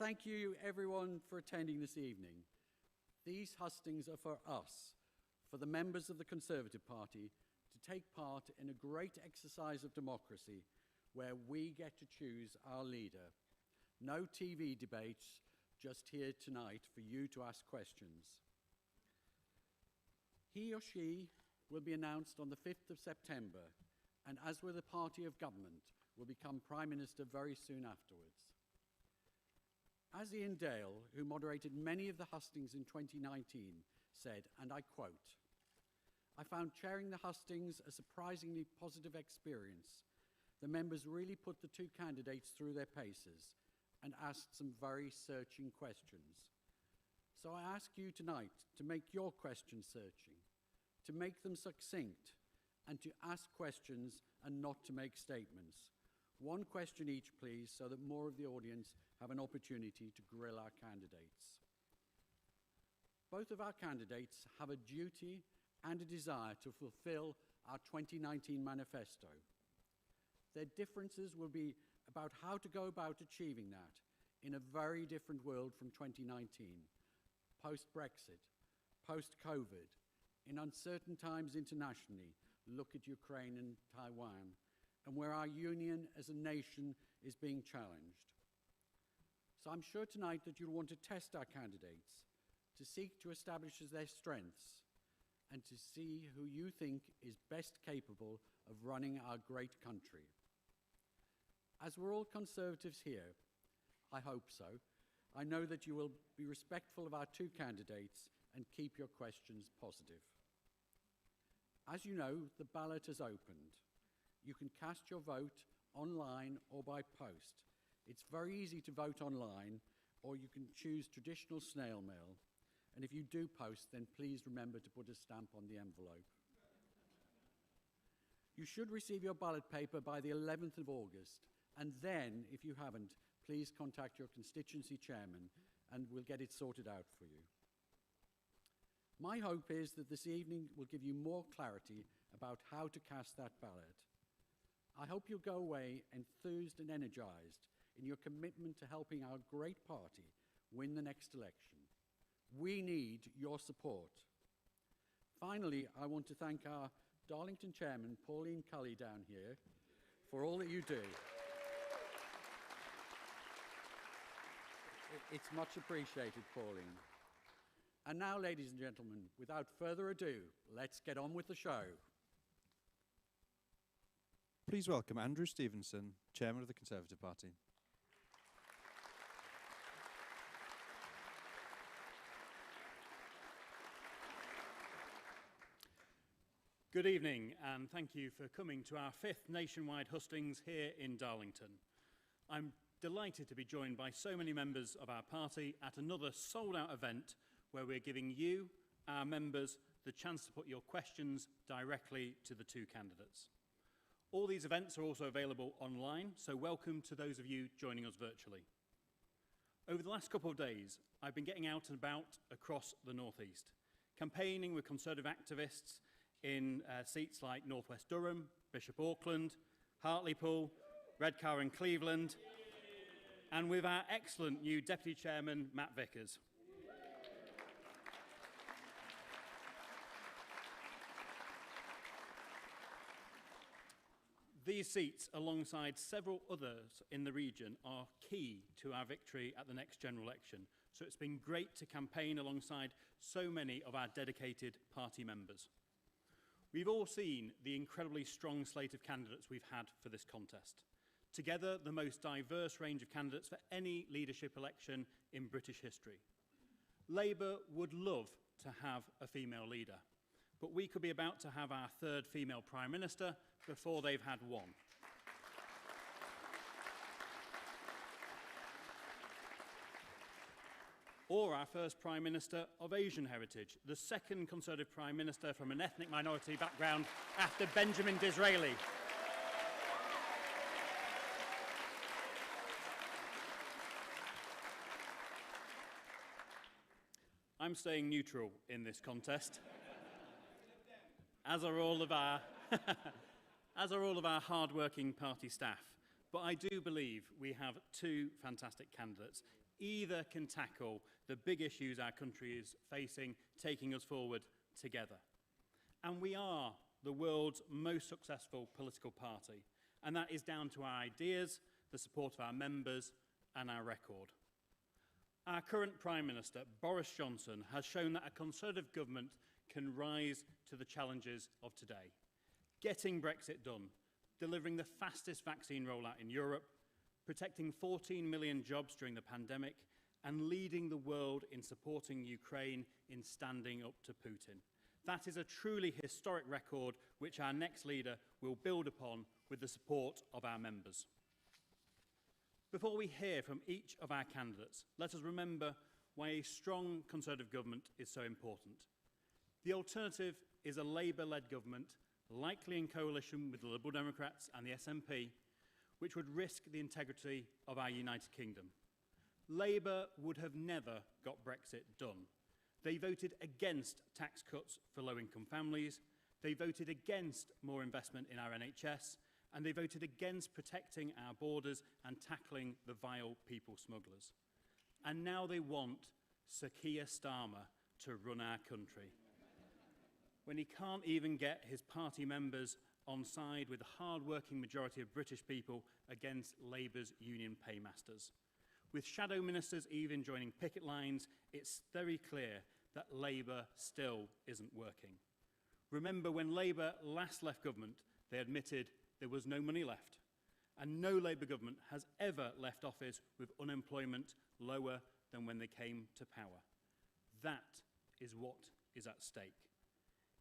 thank you everyone for attending this evening. These hustings are for us, for the members of the Conservative Party, to take part in a great exercise of democracy where we get to choose our leader. No TV debates, just here tonight for you to ask questions. He or she will be announced on the 5th of September, and as with the party of government, will become Prime Minister very soon afterwards. As Ian Dale, who moderated many of the hustings in 2019, said, and I quote, "I found chairing the hustings a surprisingly positive experience. The members really put the two candidates through their paces and asked some very searching questions. So I ask you tonight to make your questions searching, to make them succinct, and to ask questions and not to make statements. One question each, please, so that more of the audience have an opportunity to grill our candidates." Both of our candidates have a duty and a desire to fulfill our 2019 manifesto. Their differences will be about how to go about achieving that in a very different world from 2019, post-Brexit, post-COVID, in uncertain times internationally, look at Ukraine and Taiwan, and where our union as a nation is being challenged. So I'm sure tonight that you'll want to test our candidates, to seek to establish their strengths, and to see who you think is best capable of running our great country. As we're all Conservatives here, I hope so, I know that you will be respectful of our two candidates and keep your questions positive. As you know, the ballot has opened. You can cast your vote online or by post. It's very easy to vote online, or you can choose traditional snail mail. And if you do post, then please remember to put a stamp on the envelope. You should receive your ballot paper by the 11th of August, and then, if you haven't, please contact your constituency chairman and we'll get it sorted out for you. My hope is that this evening will give you more clarity about how to cast that ballot. I hope you'll go away enthused and energized in your commitment to helping our great party win the next election. We need your support. Finally, I want to thank our Darlington chairman, Pauline Cully, down here, for all that you do. It's much appreciated, Pauline. And now, ladies and gentlemen, without further ado, let's get on with the show. Please welcome Andrew Stevenson, Chairman of the Conservative Party. Good evening, and thank you for coming to our 5th nationwide hustings here in Darlington. I'm delighted to be joined by so many members of our party at another sold-out event where we're giving you, our members, the chance to put your questions directly to the two candidates. All these events are also available online, so welcome to those of you joining us virtually. Over the last couple of days, I've been getting out and about across the North East, campaigning with Conservative activists in seats like North West Durham, Bishop Auckland, Hartlepool, Redcar and Cleveland, and with our excellent new Deputy Chairman, Matt Vickers. These seats, alongside several others in the region, are key to our victory at the next general election. So it's been great to campaign alongside so many of our dedicated party members. We've all seen the incredibly strong slate of candidates we've had for this contest. Together, the most diverse range of candidates for any leadership election in British history. Labour would love to have a female leader, but we could be about to have our 3rd female Prime Minister before they've had one. Or our first Prime Minister of Asian heritage, the 2nd Conservative Prime Minister from an ethnic minority background after Benjamin Disraeli. I'm staying neutral in this contest, as are all of our hard-working party staff. But I do believe we have two fantastic candidates, either can tackle the big issues our country is facing, taking us forward together. And we are the world's most successful political party, and that is down to our ideas, the support of our members, and our record. Our current Prime Minister, Boris Johnson, has shown that a Conservative government can rise to the challenges of today. Getting Brexit done, delivering the fastest vaccine rollout in Europe, protecting 14 million jobs during the pandemic, and leading the world in supporting Ukraine in standing up to Putin. That is a truly historic record which our next leader will build upon with the support of our members. Before we hear from each of our candidates, let us remember why a strong Conservative government is so important. The alternative is a Labour-led government, likely in coalition with the Liberal Democrats and the SNP, which would risk the integrity of our United Kingdom. Labour would have never got Brexit done. They voted against tax cuts for low-income families, they voted against more investment in our NHS, and they voted against protecting our borders and tackling the vile people smugglers. And now they want Sir Keir Starmer to run our country, when he can't even get his party members on side with the hard-working majority of British people against Labour's union paymasters. With shadow ministers even joining picket lines, it's very clear that Labour still isn't working. Remember, when Labour last left government, they admitted there was no money left. And no Labour government has ever left office with unemployment lower than when they came to power. That is what is at stake.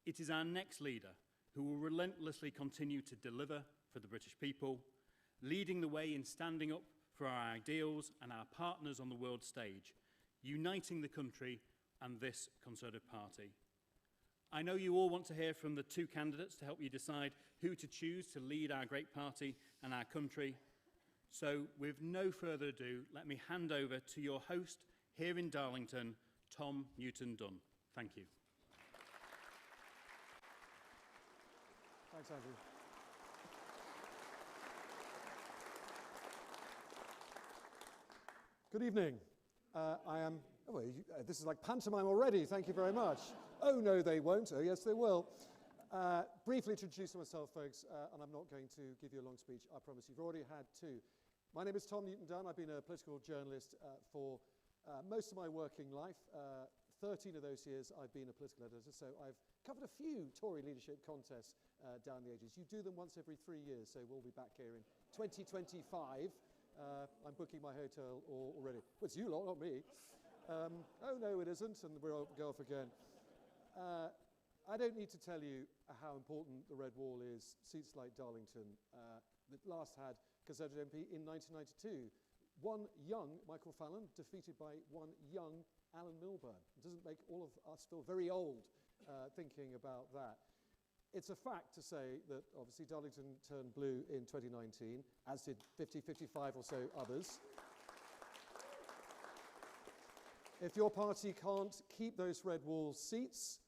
It is our next leader who will relentlessly continue to deliver for the British people, leading the way in standing up for our ideals and our partners on the world stage, uniting the country and this Conservative Party. I know you all want to hear from the two candidates to help you decide who to choose to lead our great party and our country. So, with no further ado, let me hand over to your host here in Darlington, Tom Newton Dunn. Thank you. Thanks, Andrew. Good evening. This is like pantomime already. Thank you very much. Oh, no, they won't. Oh, yes, they will. Briefly to introduce myself, folks, and I'm not going to give you a long speech. I promise you've already had two. My name is Tom Newton Dunn. I've been a political journalist for most of my working life. 13 of those years I've been a political editor, so I've covered a few Tory leadership contests down the ages. You do them once every 3 years, so we'll be back here in 2025. I'm booking my hotel already. Well, it's you lot, not me. Oh, no, it isn't, and we'll go off again. I don't need to tell you how important the Red Wall is. Seats like Darlington, that last had Conservative MP in 1992. One young Michael Fallon defeated by one young Alan Milburn. It doesn't make all of us feel very old thinking about that. It's a fact to say that obviously Darlington turned blue in 2019, as did 50, 55 or so others. If your party can't keep those Red Wall seats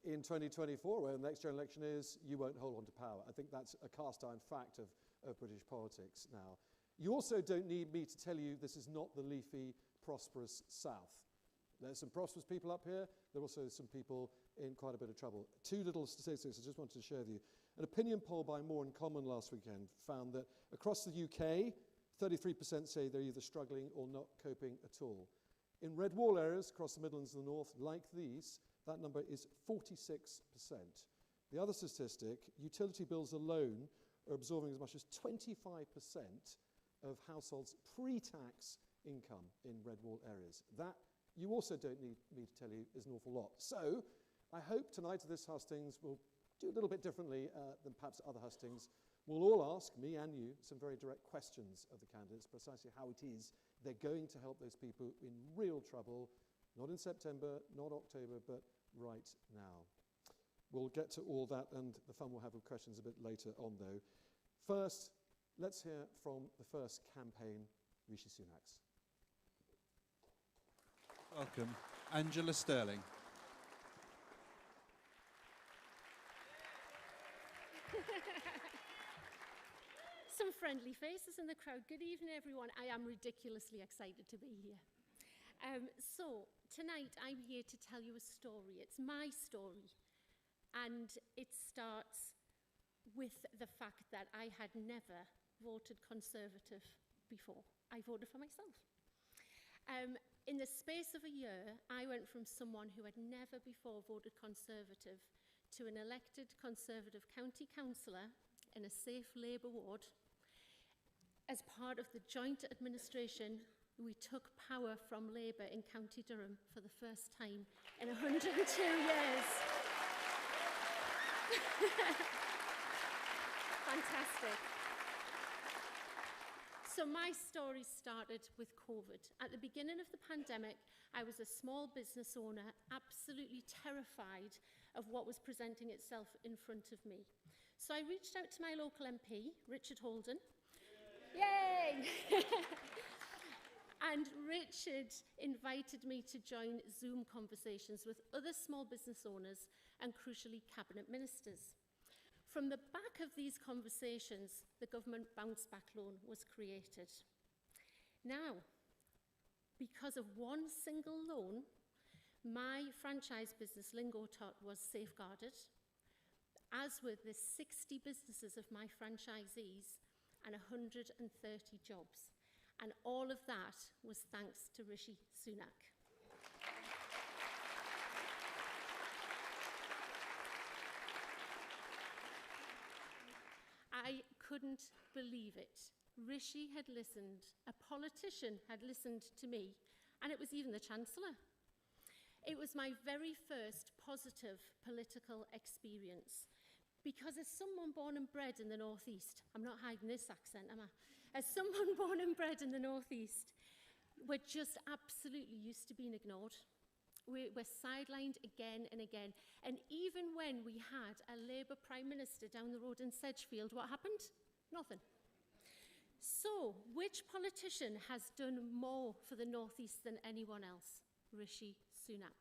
in 2024, where the next general election is, you won't hold on to power. I think that's a cast-iron fact of British politics now. You also don't need me to tell you this is not the leafy, prosperous South. There's some prosperous people up here. There are also some people in quite a bit of trouble. Two little statistics I just wanted to share with you. An opinion poll by More in Common last weekend found that across the UK, 33% say they're either struggling or not coping at all. In Red Wall areas across the Midlands and the North, like these, that number is 46%. The other statistic, utility bills alone are absorbing as much as 25% of households' pre-tax income in Red Wall areas. That, you also don't need me to tell you, is an awful lot. So, I hope tonight at this hustings we'll do a little bit differently than perhaps other hustings. We'll all ask, me and you, some very direct questions of the candidates, precisely how it is they're going to help those people in real trouble, not in September, not October, but right now. We'll get to all that and the fun we'll have with questions a bit later on, though. First, let's hear from the first campaign, Rishi Sunak's. Welcome, Angela Sterling. Some friendly faces in the crowd. Good evening, everyone. I am ridiculously excited to be here. So tonight I'm here to tell you a story. It's my story, and it starts with the fact that I had never voted Conservative before. I voted for myself. In the space of a year, I went from someone who had never before voted Conservative to an elected Conservative county councillor in a safe Labour ward. As part of the joint administration, we took power from Labour in County Durham for the first time in 102 years. Fantastic. So my story started with COVID. At the beginning of the pandemic, I was a small business owner, absolutely terrified of what was presenting itself in front of me. So I reached out to my local MP, Richard Holden. Yay! And Richard invited me to join Zoom conversations with other small business owners and, crucially, cabinet ministers. From the back of these conversations, the government bounce back loan was created. Now, because of one single loan, my franchise business, Lingotot, was safeguarded, as were the 60 businesses of my franchisees and 130 jobs. And all of that was thanks to Rishi Sunak. I couldn't believe it. Rishi had listened, a politician had listened to me, and it was even the Chancellor. It was my very first positive political experience, because as someone born and bred in the North East, I'm not hiding this accent, am I? As someone born and bred in the North East, we're just absolutely used to being ignored. We're sidelined again and again. And even when we had a Labour Prime Minister down the road in Sedgefield, what happened? Nothing. So, which politician has done more for the North East than anyone else? Rishi Sunak.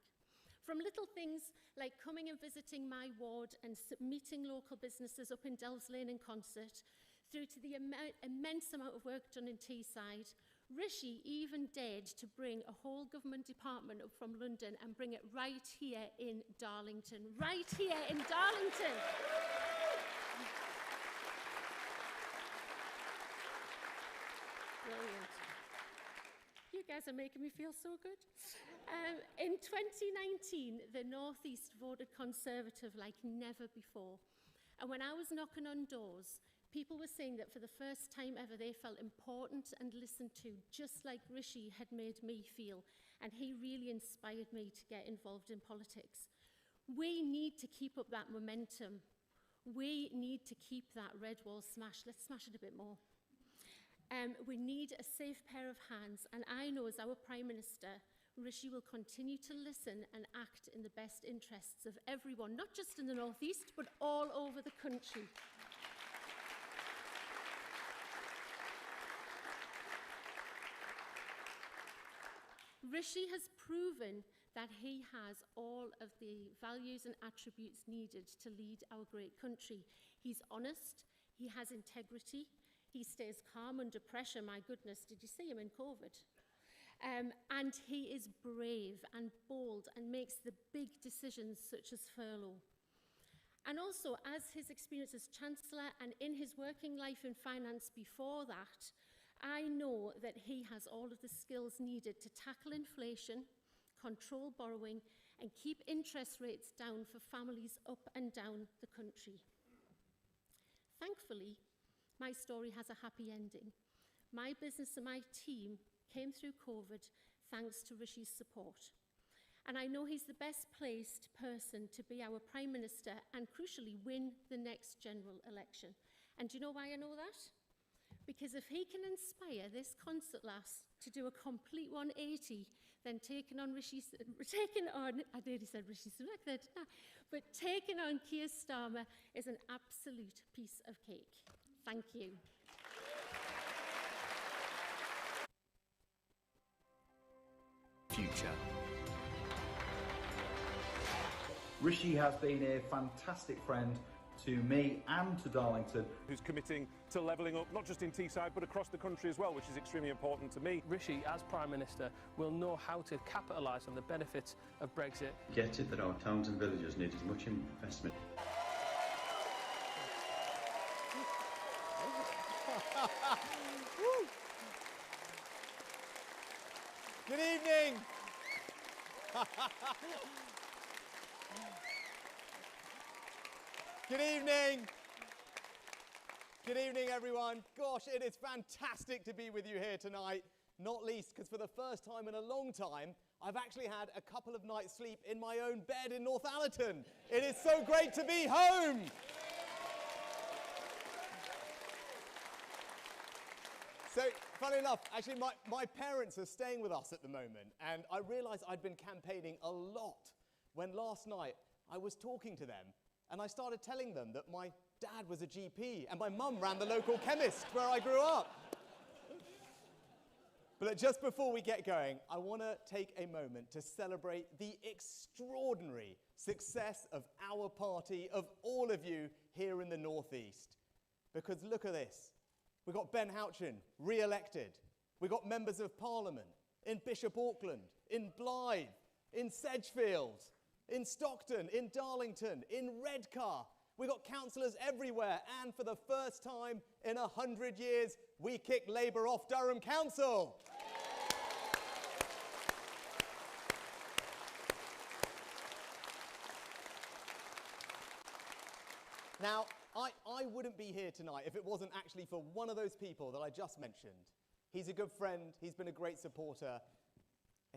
From little things like coming and visiting my ward and meeting local businesses up in Delves Lane in concert, through to the immense amount of work done in Teesside, Rishi even dared to bring a whole government department up from London and bring it right here in Darlington. Right here in Darlington. Brilliant. You guys are making me feel so good. In 2019, the North East voted Conservative like never before. And when I was knocking on doors, people were saying that for the first time ever they felt important and listened to, just like Rishi had made me feel. And he really inspired me to get involved in politics. We need to keep up that momentum. We need to keep that red wall smashed. Let's smash it a bit more. We need a safe pair of hands. And I know as our Prime Minister, Rishi will continue to listen and act in the best interests of everyone, not just in the North East, but all over the country. Rishi has proven that he has all of the values and attributes needed to lead our great country. He's honest, he has integrity, he stays calm under pressure. My goodness, did you see him in COVID? And he is brave and bold and makes the big decisions such as furlough. And also, as his experience as Chancellor and in his working life in finance before that, I know that he has all of the skills needed to tackle inflation, control borrowing, and keep interest rates down for families up and down the country. Thankfully, my story has a happy ending. My business and my team came through COVID thanks to Rishi's support. And I know he's the best placed person to be our Prime Minister and, crucially, win the next general election. And do you know why I know that? Because if he can inspire this concert lass to do a complete 180, then taking on I nearly said Rishi Sunak there, didn't I? But taking on Keir Starmer is an absolute piece of cake. Thank you. Future. Rishi has been a fantastic friend to me and to Darlington. Who's committing to levelling up, not just in Teesside, but across the country as well, which is extremely important to me. Rishi, as Prime Minister, will know how to capitalise on the benefits of Brexit. Get it that our towns and villages need as much investment. Good evening. Good evening. Good evening, everyone. Gosh, it is fantastic to be with you here tonight, not least because for the first time in a long time, I've actually had a couple of nights' sleep in my own bed in Northallerton. It is so great to be home. So, funny enough, actually my parents are staying with us at the moment, and I realised I'd been campaigning a lot when last night I was talking to them, and I started telling them that my dad was a GP and my mum ran the local chemist where I grew up. But just before we get going, I want to take a moment to celebrate the extraordinary success of our party, of all of you here in the North East. Because look at this. We've got Ben Houchin, re-elected. We've got members of Parliament in Bishop Auckland, in Blythe, in Sedgefield, in Stockton, in Darlington, in Redcar. We've got councillors everywhere, and for the first time in 100 years, we kicked Labour off Durham Council. Now, I wouldn't be here tonight if it wasn't actually for one of those people that I just mentioned. He's a good friend. He's been a great supporter.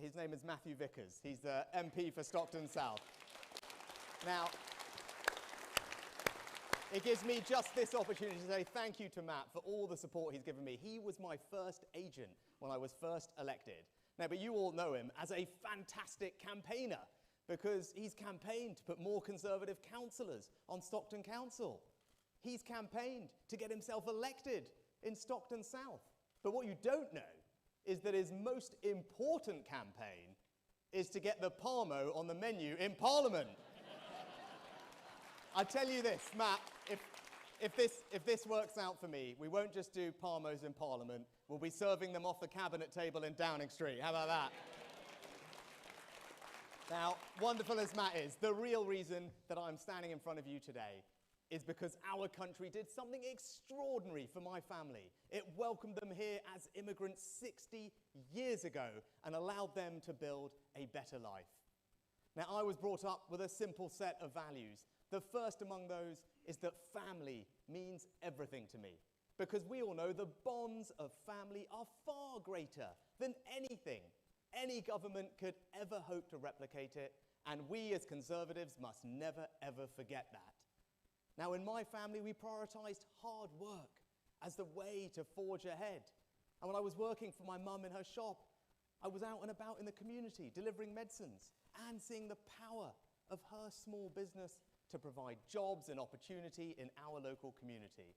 His name is Matthew Vickers. He's the MP for Stockton South. Now, it gives me just this opportunity to say thank you to Matt for all the support he's given me. He was my first agent when I was first elected. Now, but you all know him as a fantastic campaigner because he's campaigned to put more Conservative councillors on Stockton Council. He's campaigned to get himself elected in Stockton South. But what you don't know is that his most important campaign is to get the Parmo on the menu in Parliament. I tell you this, Matt, if this works out for me, we won't just do Parmos in Parliament, we'll be serving them off the cabinet table in Downing Street. How about that? Now, wonderful as Matt is, the real reason that I'm standing in front of you today is because our country did something extraordinary for my family. It welcomed them here as immigrants 60 years ago and allowed them to build a better life. Now, I was brought up with a simple set of values. The first among those is that family means everything to me, because we all know the bonds of family are far greater than anything any government could ever hope to replicate it, and we as Conservatives must never, ever forget that. Now, in my family, we prioritised hard work as the way to forge ahead. And when I was working for my mum in her shop, I was out and about in the community, delivering medicines and seeing the power of her small business to provide jobs and opportunity in our local community.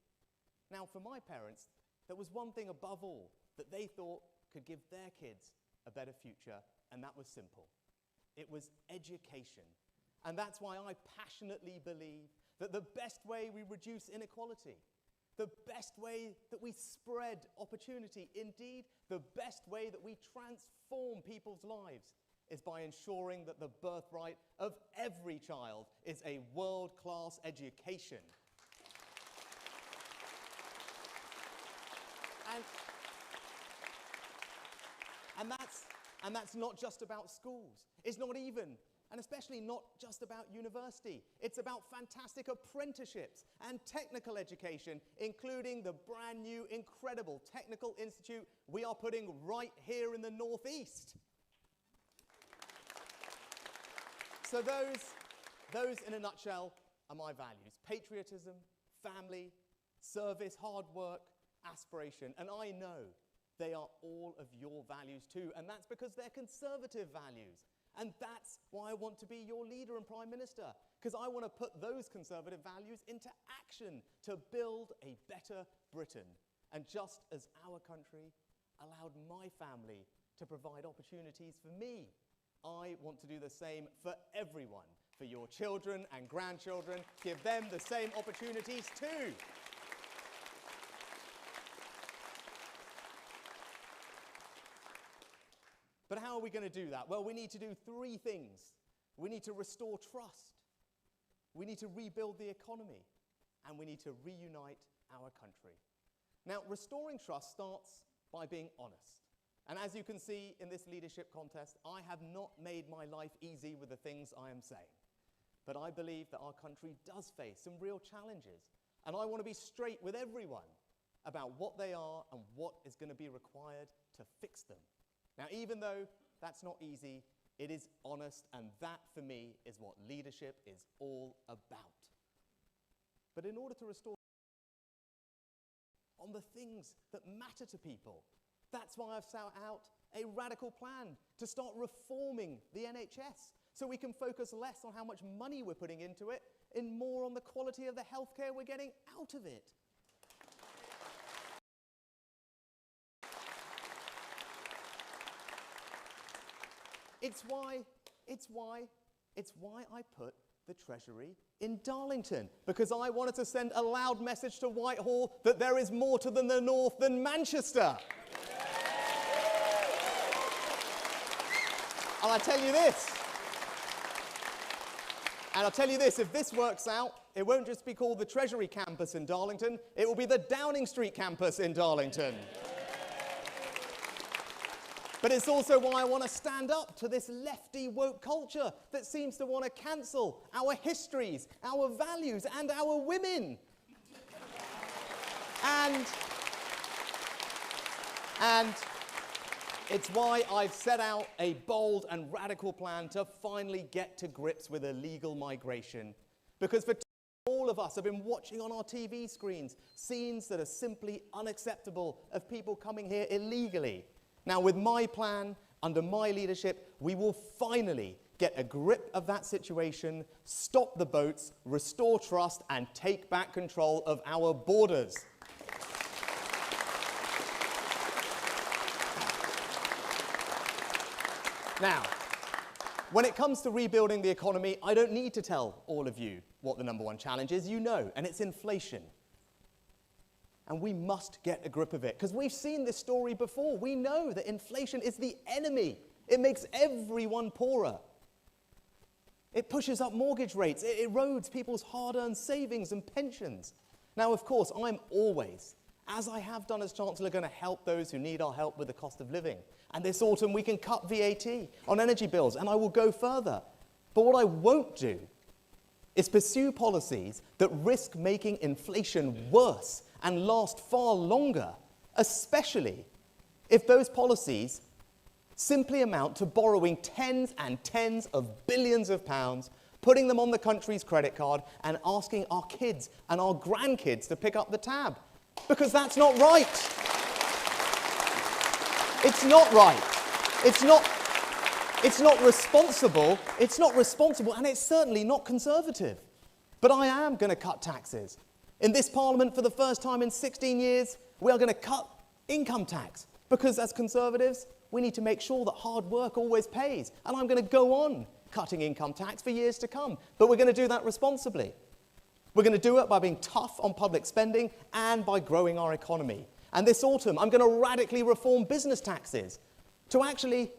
Now, for my parents, there was one thing above all that they thought could give their kids a better future, and that was simple. It was education. And that's why I passionately believe that the best way we reduce inequality, the best way that we spread opportunity, indeed, the best way that we transform people's lives is by ensuring that the birthright of every child is a world-class education. And that's not just about schools. It's not even, and especially not just about university. It's about fantastic apprenticeships and technical education, including the brand new, incredible technical institute we are putting right here in the Northeast. So those in a nutshell are my values. Patriotism, family, service, hard work, aspiration. And I know they are all of your values too, and that's because they're Conservative values. And that's why I want to be your leader and Prime Minister, because I want to put those Conservative values into action to build a better Britain. And just as our country allowed my family to provide opportunities for me, I want to do the same for everyone, for your children and grandchildren. Give them the same opportunities too. But how are we going to do that? Well, we need to do three things. We need to restore trust. We need to rebuild the economy. And we need to reunite our country. Now, restoring trust starts by being honest. And as you can see in this leadership contest, I have not made my life easy with the things I am saying. But I believe that our country does face some real challenges. And I want to be straight with everyone about what they are and what is going to be required to fix them. Now, even though that's not easy, it is honest, and that, for me, is what leadership is all about. But in order to restore on the things that matter to people, that's why I've set out a radical plan to start reforming the NHS, so we can focus less on how much money we're putting into it and more on the quality of the healthcare we're getting out of it. It's why I put the Treasury in Darlington, because I wanted to send a loud message to Whitehall that there is more to the north than Manchester. And I'll tell you this, if this works out, it won't just be called the Treasury campus in Darlington, it will be the Downing Street campus in Darlington. But it's also why I want to stand up to this lefty woke culture that seems to want to cancel our histories, our values, and our women. And it's why I've set out a bold and radical plan to finally get to grips with illegal migration. Because for all of us have been watching on our TV screens scenes that are simply unacceptable of people coming here illegally. Now, with my plan, under my leadership, we will finally get a grip of that situation, stop the boats, restore trust, and take back control of our borders. Now, when it comes to rebuilding the economy, I don't need to tell all of you what the number one challenge is. You know, and it's inflation. And we must get a grip of it, because we've seen this story before. We know that inflation is the enemy. It makes everyone poorer. It pushes up mortgage rates. It erodes people's hard-earned savings and pensions. Now, of course, I'm always, as I have done as Chancellor, going to help those who need our help with the cost of living. And this autumn, we can cut VAT on energy bills, and I will go further. But what I won't do is pursue policies that risk making inflation worse and last far longer, especially if those policies simply amount to borrowing tens and tens of billions of pounds, putting them on the country's credit card, and asking our kids and our grandkids to pick up the tab. Because that's not right. It's not right. It's not responsible. It's not responsible, and it's certainly not conservative. But I am going to cut taxes. In this Parliament, for the first time in 16 years, we are going to cut income tax. Because as Conservatives, we need to make sure that hard work always pays. And I'm going to go on cutting income tax for years to come. But we're going to do that responsibly. We're going to do it by being tough on public spending and by growing our economy. And this autumn, I'm going to radically reform business taxes to actually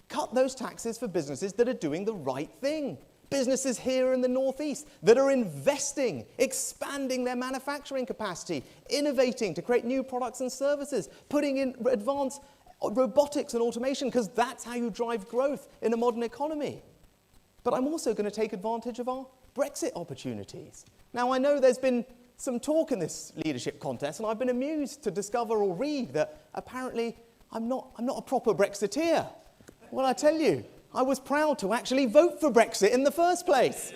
cut those taxes for businesses that are doing the right thing. Businesses here in the northeast that are investing, expanding their manufacturing capacity, innovating to create new products and services, putting in advanced robotics and automation, because that's how you drive growth in a modern economy. But I'm also going to take advantage of our Brexit opportunities. Now, I know there's been some talk in this leadership contest, and I've been amused to discover or read that apparently I'm not a proper Brexiteer. Well, I tell you, I was proud to actually vote for Brexit in the first place.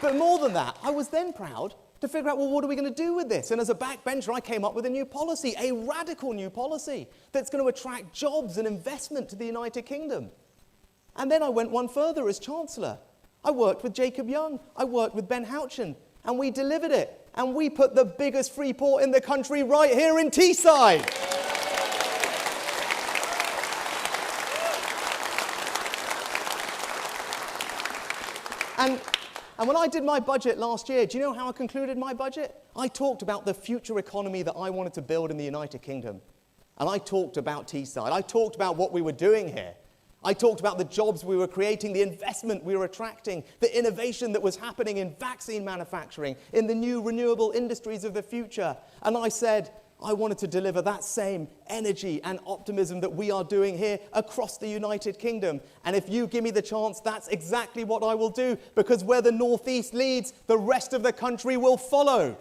But more than that, I was then proud to figure out, well, what are we going to do with this? And as a backbencher, I came up with a new policy, a radical new policy that's going to attract jobs and investment to the United Kingdom. And then I went one further as Chancellor. I worked with Jacob Young. I worked with Ben Houchen. And we delivered it. And we put the biggest free port in the country right here in Teesside. And when I did my budget last year, do you know how I concluded my budget? I talked about the future economy that I wanted to build in the United Kingdom. And I talked about Teesside. I talked about what we were doing here. I talked about the jobs we were creating, the investment we were attracting, the innovation that was happening in vaccine manufacturing, in the new renewable industries of the future. And I said, I wanted to deliver that same energy and optimism that we are doing here across the United Kingdom. And if you give me the chance, that's exactly what I will do, because where the North East leads, the rest of the country will follow.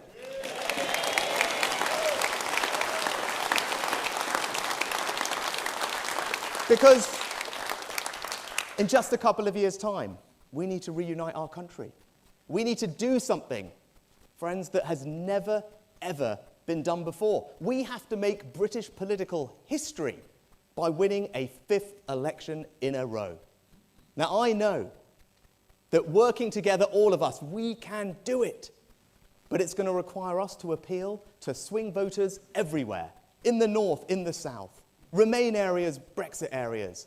Because in just a couple of years' time, we need to reunite our country. We need to do something, friends, that has never, ever been done before. We have to make British political history by winning a 5th election in a row. Now, I know that working together, all of us, we can do it. But it's going to require us to appeal to swing voters everywhere, in the north, in the south, Remain areas, Brexit areas,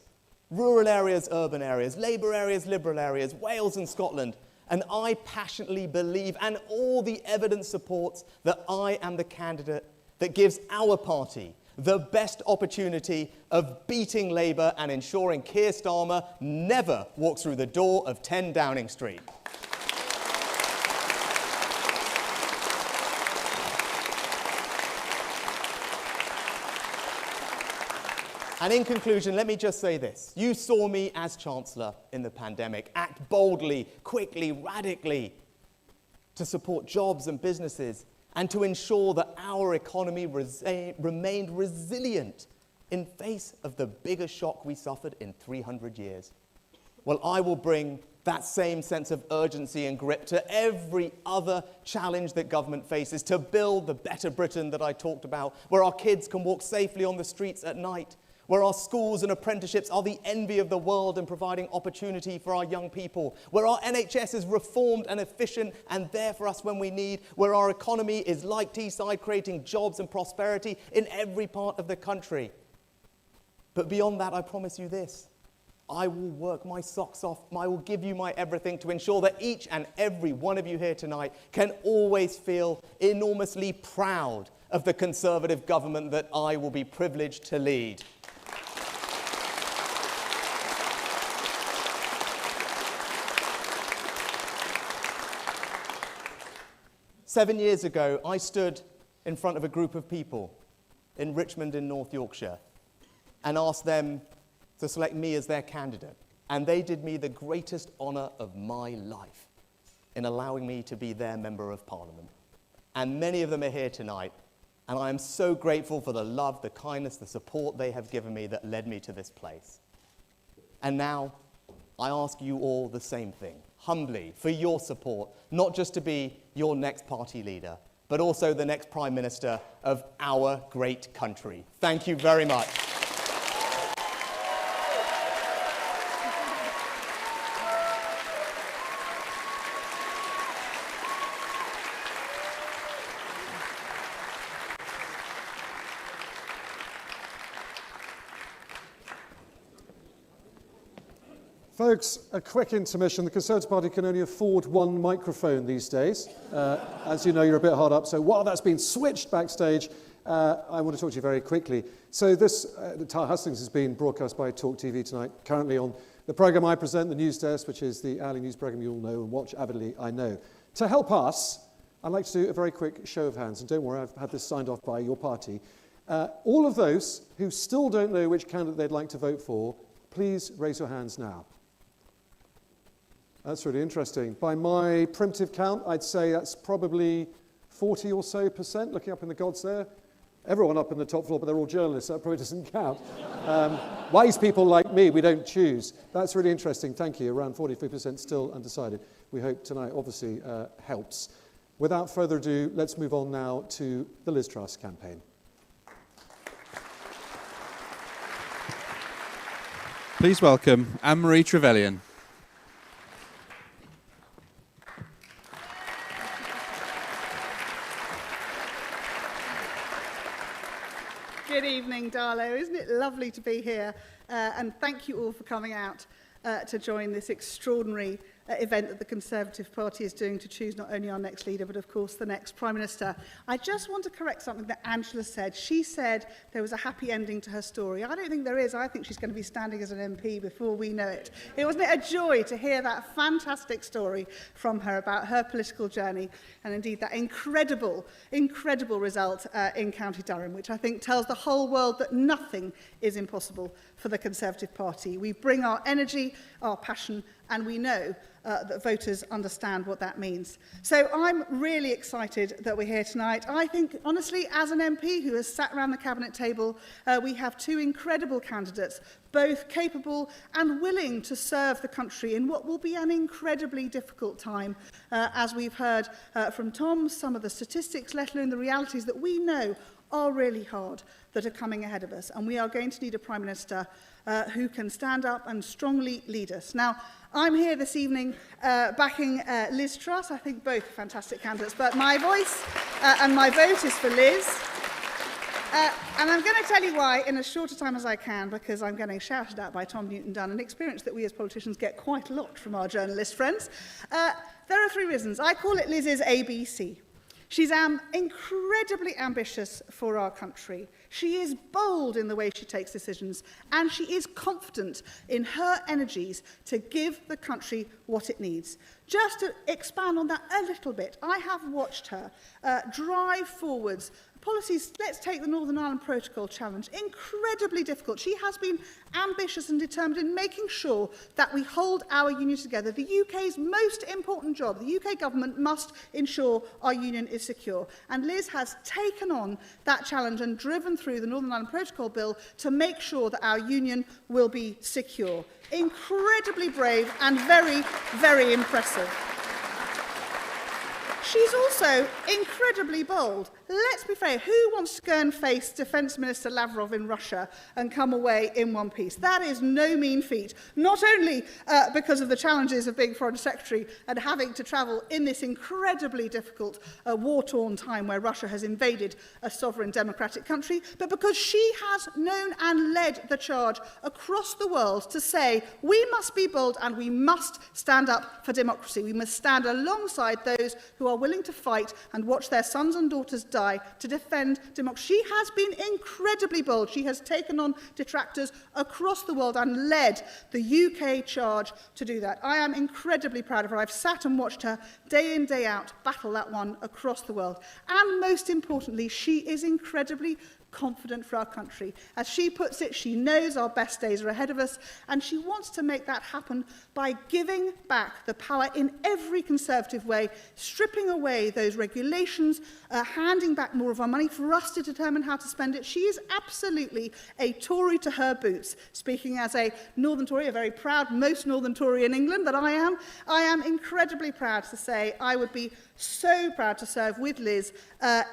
rural areas, urban areas, Labour areas, Liberal areas, Wales and Scotland. And I passionately believe, and all the evidence supports, that I am the candidate that gives our party the best opportunity of beating Labour and ensuring Keir Starmer never walks through the door of 10 Downing Street. And in conclusion, let me just say this. You saw me as Chancellor in the pandemic act boldly, quickly, radically to support jobs and businesses and to ensure that our economy remained resilient in face of the biggest shock we suffered in 300 years. Well, I will bring that same sense of urgency and grip to every other challenge that government faces to build the better Britain that I talked about, where our kids can walk safely on the streets at night, where our schools and apprenticeships are the envy of the world and providing opportunity for our young people, where our NHS is reformed and efficient and there for us when we need, where our economy is like Teesside, creating jobs and prosperity in every part of the country. But beyond that, I promise you this. I will work my socks off. I will give you my everything to ensure that each and every one of you here tonight can always feel enormously proud of the Conservative government that I will be privileged to lead. Seven years ago, I stood in front of a group of people in Richmond in North Yorkshire and asked them to select me as their candidate. And they did me the greatest honour of my life in allowing me to be their Member of Parliament. And many of them are here tonight, and I am so grateful for the love, the kindness, the support they have given me that led me to this place. And now, I ask you all the same thing, humbly, for your support, not just to be your next party leader, but also the next Prime Minister of our great country. Thank you very much. Folks, a quick intermission. The Conservative Party can only afford one microphone these days. As you know, you're a bit hard up. So while that's been switched backstage, I want to talk to you very quickly. So this, the hustings has been broadcast by TalkTV tonight, currently on the programme I present, the News Desk, which is the hourly news programme you all know and watch avidly, I know. To help us, I'd like to do a very quick show of hands. And don't worry, I've had this signed off by your party. All of those who still don't know which candidate they'd like to vote for, please raise your hands now. That's really interesting. By my primitive count, I'd say that's probably 40 or so %, looking up in the gods there. Everyone up in the top floor, but they're all journalists, so that probably doesn't count. Wise people like me, we don't choose. That's really interesting, thank you. Around 43% still undecided. We hope tonight obviously helps. Without further ado, let's move on now to the Liz Truss campaign. Please welcome Anne-Marie Trevelyan. Good evening, Darlo. Isn't it lovely to be here? And thank you all for coming out to join this extraordinary event that the Conservative Party is doing to choose not only our next leader, but of course the next Prime Minister. I just want to correct something that Angela said. She said there was a happy ending to her story. I don't think there is. I think she's going to be standing as an MP before we know it. Wasn't it a joy to hear that fantastic story from her about her political journey and indeed that incredible result in County Durham, which I think tells the whole world that nothing is impossible for the Conservative Party. We bring our energy, our passion, and we know that voters understand what that means. So I'm really excited that we're here tonight. I think, honestly, as an MP who has sat around the Cabinet table, we have two incredible candidates, both capable and willing to serve the country in what will be an incredibly difficult time. As we've heard from Tom, some of the statistics, let alone the realities that we know are really hard that are coming ahead of us. And we are going to need a Prime Minister who can stand up and strongly lead us. Now, I'm here this evening backing Liz Truss. I think both fantastic candidates, but my voice and my vote is for Liz. And I'm going to tell you why in as short a time as I can, because I'm getting shouted at by Tom Newton Dunn, an experience that we as politicians get quite a lot from our journalist friends. There are three reasons. I call it Liz's ABC. She's incredibly ambitious for our country. She is bold in the way she takes decisions, and she is confident in her energies to give the country what it needs. Just to expand on that a little bit, I have watched her drive forwards policies. Let's take the Northern Ireland Protocol challenge. Incredibly difficult. She has been ambitious and determined in making sure that we hold our union together. The UK's most important job, the UK government must ensure our union is secure. And Liz has taken on that challenge and driven through the Northern Ireland Protocol Bill to make sure that our union will be secure. Incredibly brave and very, very impressive. She's also incredibly bold. Let's be fair, who wants to go and face Defence Minister Lavrov in Russia and come away in one piece? That is no mean feat, not only because of the challenges of being Foreign Secretary and having to travel in this incredibly difficult war-torn time where Russia has invaded a sovereign democratic country, but because she has known and led the charge across the world to say we must be bold and we must stand up for democracy. We must stand alongside those who are willing to fight and watch their sons and daughters die to defend democracy. She has been incredibly bold. She has taken on detractors across the world and led the UK charge to do that. I am incredibly proud of her. I've sat and watched her day in, day out battle that one across the world. And most importantly, she is incredibly confident for our country. As she puts it, she knows our best days are ahead of us, and she wants to make that happen by giving back the power in every Conservative way, stripping away those regulations, handing back more of our money for us to determine how to spend it. She is absolutely a Tory to her boots. Speaking as a Northern Tory, a very proud, most Northern Tory in England that I am incredibly proud to say I would be so proud to serve with Liz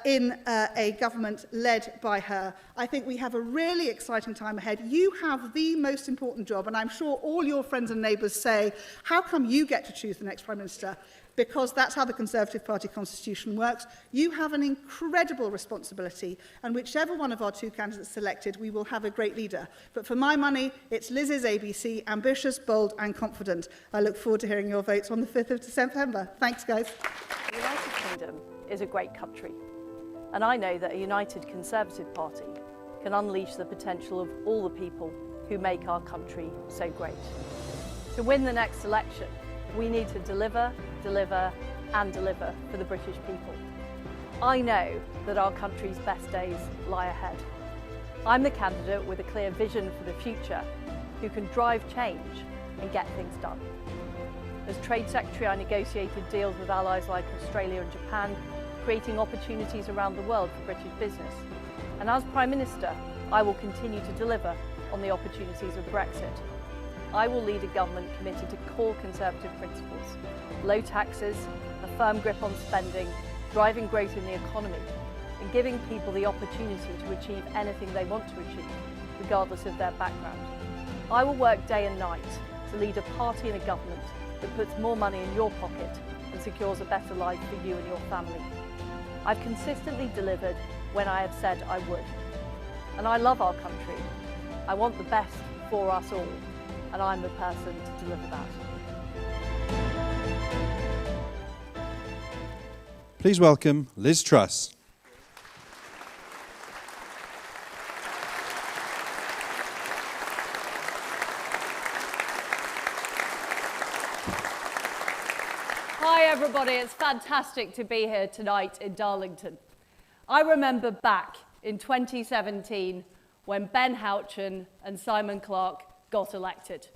in a government led by her. I think we have a really exciting time ahead. You have the most important job, and I'm sure all your friends and neighbours say, how come you get to choose the next Prime Minister? Because that's how the Conservative Party constitution works. You have an incredible responsibility, and whichever one of our two candidates selected, we will have a great leader. But for my money, it's Liz's ABC, ambitious, bold and confident. I look forward to hearing your votes on the 5th of September. Thanks, guys. The United Kingdom is a great country, and I know that a united Conservative Party can unleash the potential of all the people who make our country so great. To win the next election, we need to deliver, deliver and deliver for the British people. I know that our country's best days lie ahead. I'm the candidate with a clear vision for the future who can drive change and get things done. As Trade Secretary, I negotiated deals with allies like Australia and Japan, creating opportunities around the world for British business. And as Prime Minister, I will continue to deliver on the opportunities of Brexit. I will lead a government committed to core Conservative principles: low taxes, a firm grip on spending, driving growth in the economy, and giving people the opportunity to achieve anything they want to achieve, regardless of their background. I will work day and night to lead a party and a government that puts more money in your pocket and secures a better life for you and your family. I've consistently delivered when I have said I would. And I love our country. I want the best for us all, and I'm the person to deliver that. Please welcome Liz Truss. Hi everybody, it's fantastic to be here tonight in Darlington. I remember back in 2017 when Ben Houchen and Simon Clarke got elected.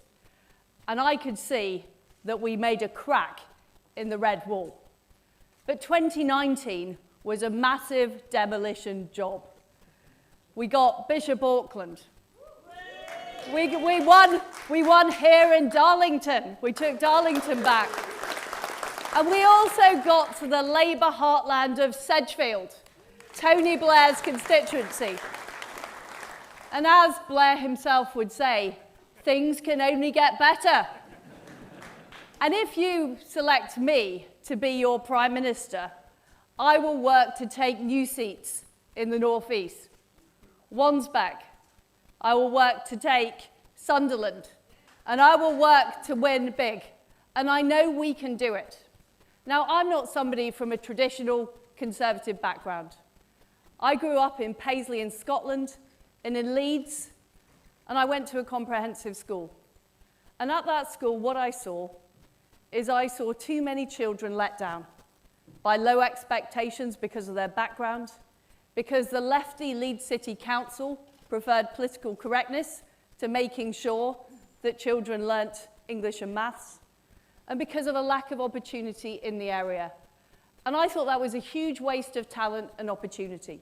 And I could see that we made a crack in the red wall. But 2019 was a massive demolition job. We got Bishop Auckland. We won here in Darlington. We took Darlington back. And we also got to the Labour heartland of Sedgefield, Tony Blair's constituency. And as Blair himself would say, things can only get better. And if you select me to be your Prime Minister, I will work to take new seats in the North East. Wansbeck, I will work to take Sunderland, and I will work to win big. And I know we can do it. Now, I'm not somebody from a traditional Conservative background. I grew up in Paisley in Scotland and in Leeds, and I went to a comprehensive school. And at that school, what I saw too many children let down by low expectations because of their background, because the lefty Leeds City Council preferred political correctness to making sure that children learnt English and maths, and because of a lack of opportunity in the area. And I thought that was a huge waste of talent and opportunity.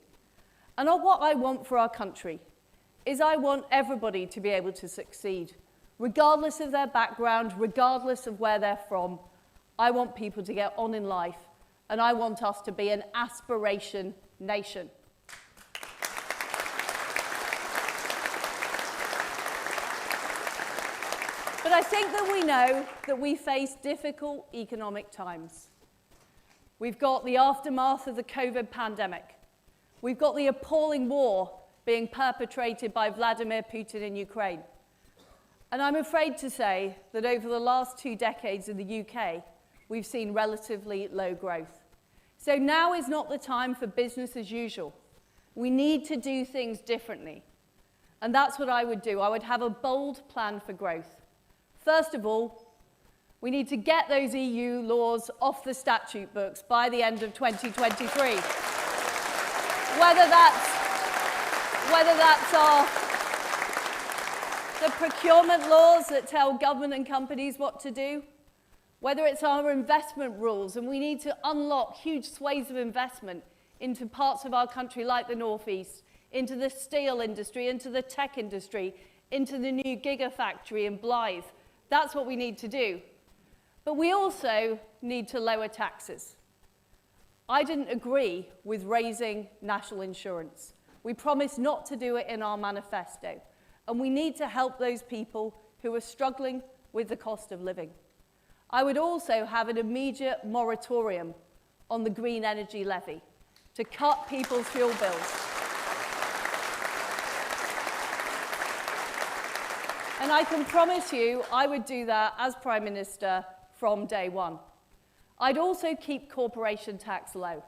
And what I want for our country is I want everybody to be able to succeed, regardless of their background, regardless of where they're from. I want people to get on in life, and I want us to be an aspiration nation. But I think that we know that we face difficult economic times. We've got the aftermath of the COVID pandemic. We've got the appalling war being perpetrated by Vladimir Putin in Ukraine. And I'm afraid to say that over the last 2 decades in the UK, we've seen relatively low growth. So now is not the time for business as usual. We need to do things differently. And that's what I would do. I would have a bold plan for growth. First of all, we need to get those EU laws off the statute books by the end of 2023. Whether that's the procurement laws that tell government and companies what to do, whether it's our investment rules, and we need to unlock huge swathes of investment into parts of our country like the North East, into the steel industry, into the tech industry, into the new gigafactory in Blythe. That's what we need to do. But we also need to lower taxes. I didn't agree with raising national insurance. We promised not to do it in our manifesto. And we need to help those people who are struggling with the cost of living. I would also have an immediate moratorium on the green energy levy to cut people's fuel bills. And I can promise you I would do that as Prime Minister from day one. I'd also keep corporation tax low,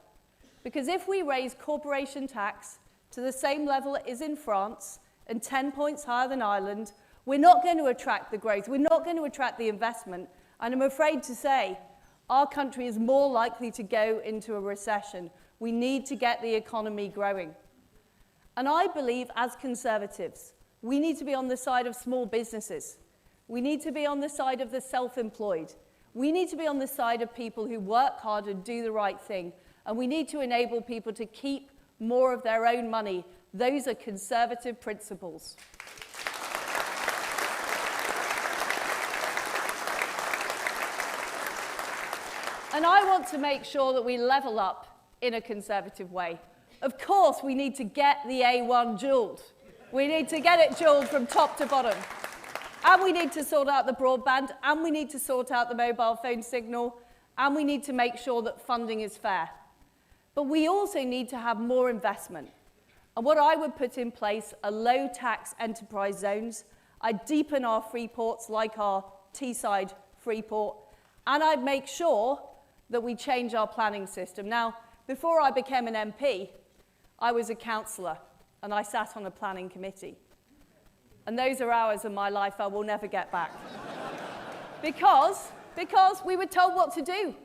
because if we raise corporation tax to the same level it is in France and 10 points higher than Ireland, we're not going to attract the growth, we're not going to attract the investment, and I'm afraid to say our country is more likely to go into a recession. We need to get the economy growing. And I believe as Conservatives, we need to be on the side of small businesses. We need to be on the side of the self-employed. We need to be on the side of people who work hard and do the right thing. And we need to enable people to keep more of their own money. Those are Conservative principles. And I want to make sure that we level up in a Conservative way. Of course, we need to get the A1 jewelled. We need to get it jewelled from top to bottom. And we need to sort out the broadband, and we need to sort out the mobile phone signal, and we need to make sure that funding is fair. But we also need to have more investment. And what I would put in place are low-tax enterprise zones. I'd deepen our free ports like our Teesside free port, and I'd make sure that we change our planning system. Now, before I became an MP, I was a councillor and I sat on a planning committee. And those are hours of my life I will never get back. because we were told what to do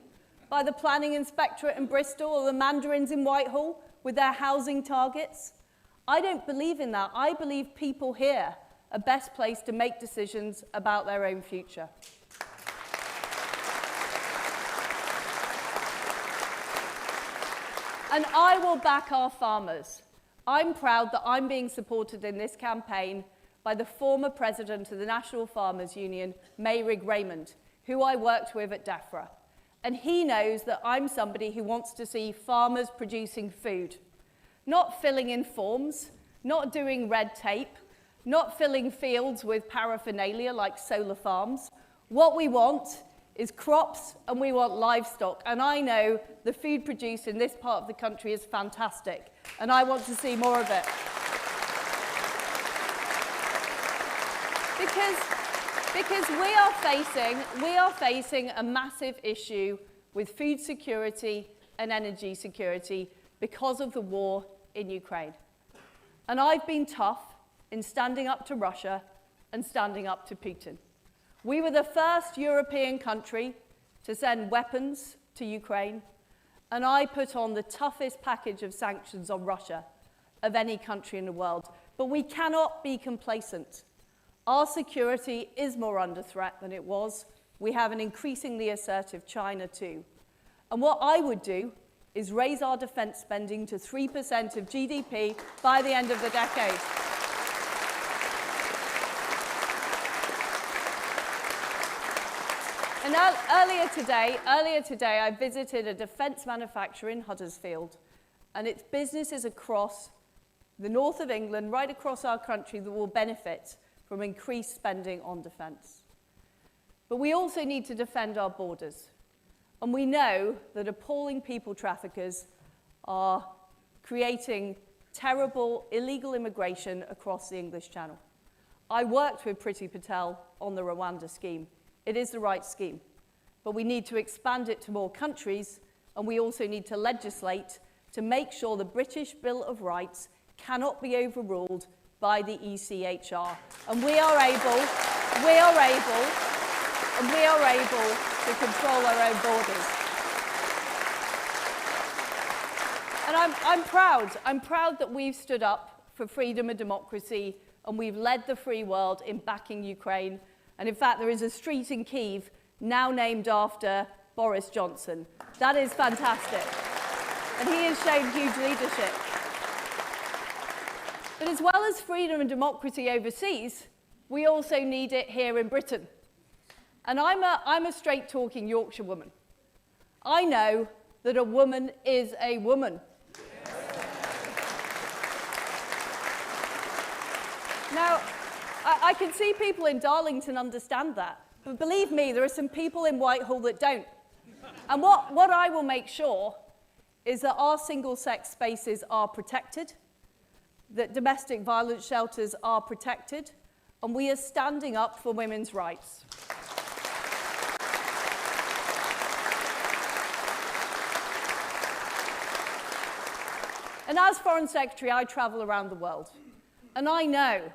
by the planning inspectorate in Bristol or the mandarins in Whitehall with their housing targets. I don't believe in that. I believe people here are best placed to make decisions about their own future. And I will back our farmers. I'm proud that I'm being supported in this campaign by the former president of the National Farmers Union, Mayrig Raymond, who I worked with at DEFRA. And he knows that I'm somebody who wants to see farmers producing food, not filling in forms, not doing red tape, not filling fields with paraphernalia like solar farms. What we want is crops and we want livestock. And I know the food produced in this part of the country is fantastic. And I want to see more of it. Because we are facing a massive issue with food security and energy security because of the war in Ukraine. And I've been tough in standing up to Russia and standing up to Putin. We were the first European country to send weapons to Ukraine, and I put on the toughest package of sanctions on Russia of any country in the world. But we cannot be complacent. Our security is more under threat than it was. We have an increasingly assertive China too. And what I would do is raise our defence spending to 3% of GDP by the end of the decade. And earlier today, I visited a defence manufacturer in Huddersfield, and it's businesses across the north of England, right across our country, that will benefit from increased spending on defence. But we also need to defend our borders. And we know that appalling people traffickers are creating terrible illegal immigration across the English Channel. I worked with Priti Patel on the Rwanda scheme. It is the right scheme. But we need to expand it to more countries, and we also need to legislate to make sure the British Bill of Rights cannot be overruled by the ECHR. And we are able to control our own borders. And I'm proud that we've stood up for freedom and democracy, and we've led the free world in backing Ukraine. And in fact, there is a street in Kyiv now named after Boris Johnson. That is fantastic. And he has shown huge leadership. But as well as freedom and democracy overseas, we also need it here in Britain. And I'm a straight-talking Yorkshire woman. I know that a woman is a woman. Now, I can see people in Darlington understand that. But believe me, there are some people in Whitehall that don't. And what I will make sure is that our single-sex spaces are protected, that domestic violence shelters are protected, and we are standing up for women's rights. And as Foreign Secretary, I travel around the world. And I know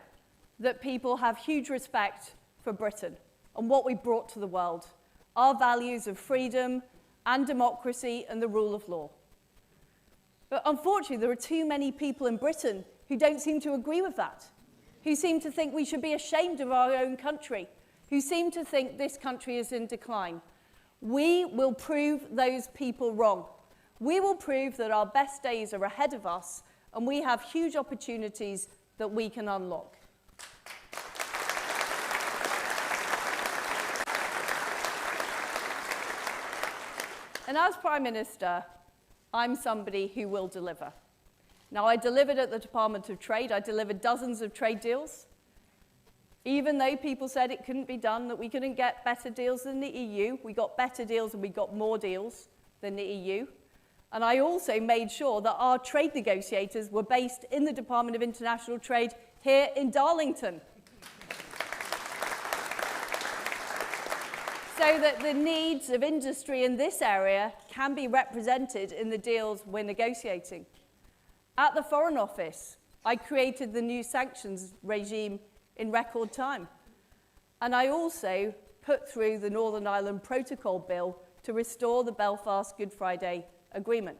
that people have huge respect for Britain and what we brought to the world, our values of freedom and democracy and the rule of law. But unfortunately, there are too many people in Britain who don't seem to agree with that, who seem to think we should be ashamed of our own country, who seem to think this country is in decline. We will prove those people wrong. We will prove that our best days are ahead of us, and we have huge opportunities that we can unlock. And as Prime Minister, I'm somebody who will deliver. Now, I delivered at the Department of Trade. I delivered dozens of trade deals. Even though people said it couldn't be done, that we couldn't get better deals than the EU, we got better deals and we got more deals than the EU. And I also made sure that our trade negotiators were based in the Department of International Trade here in Darlington. so that the needs of industry in this area can be represented in the deals we're negotiating. At the Foreign Office, I created the new sanctions regime in record time. And I also put through the Northern Ireland Protocol Bill to restore the Belfast Good Friday Agreement.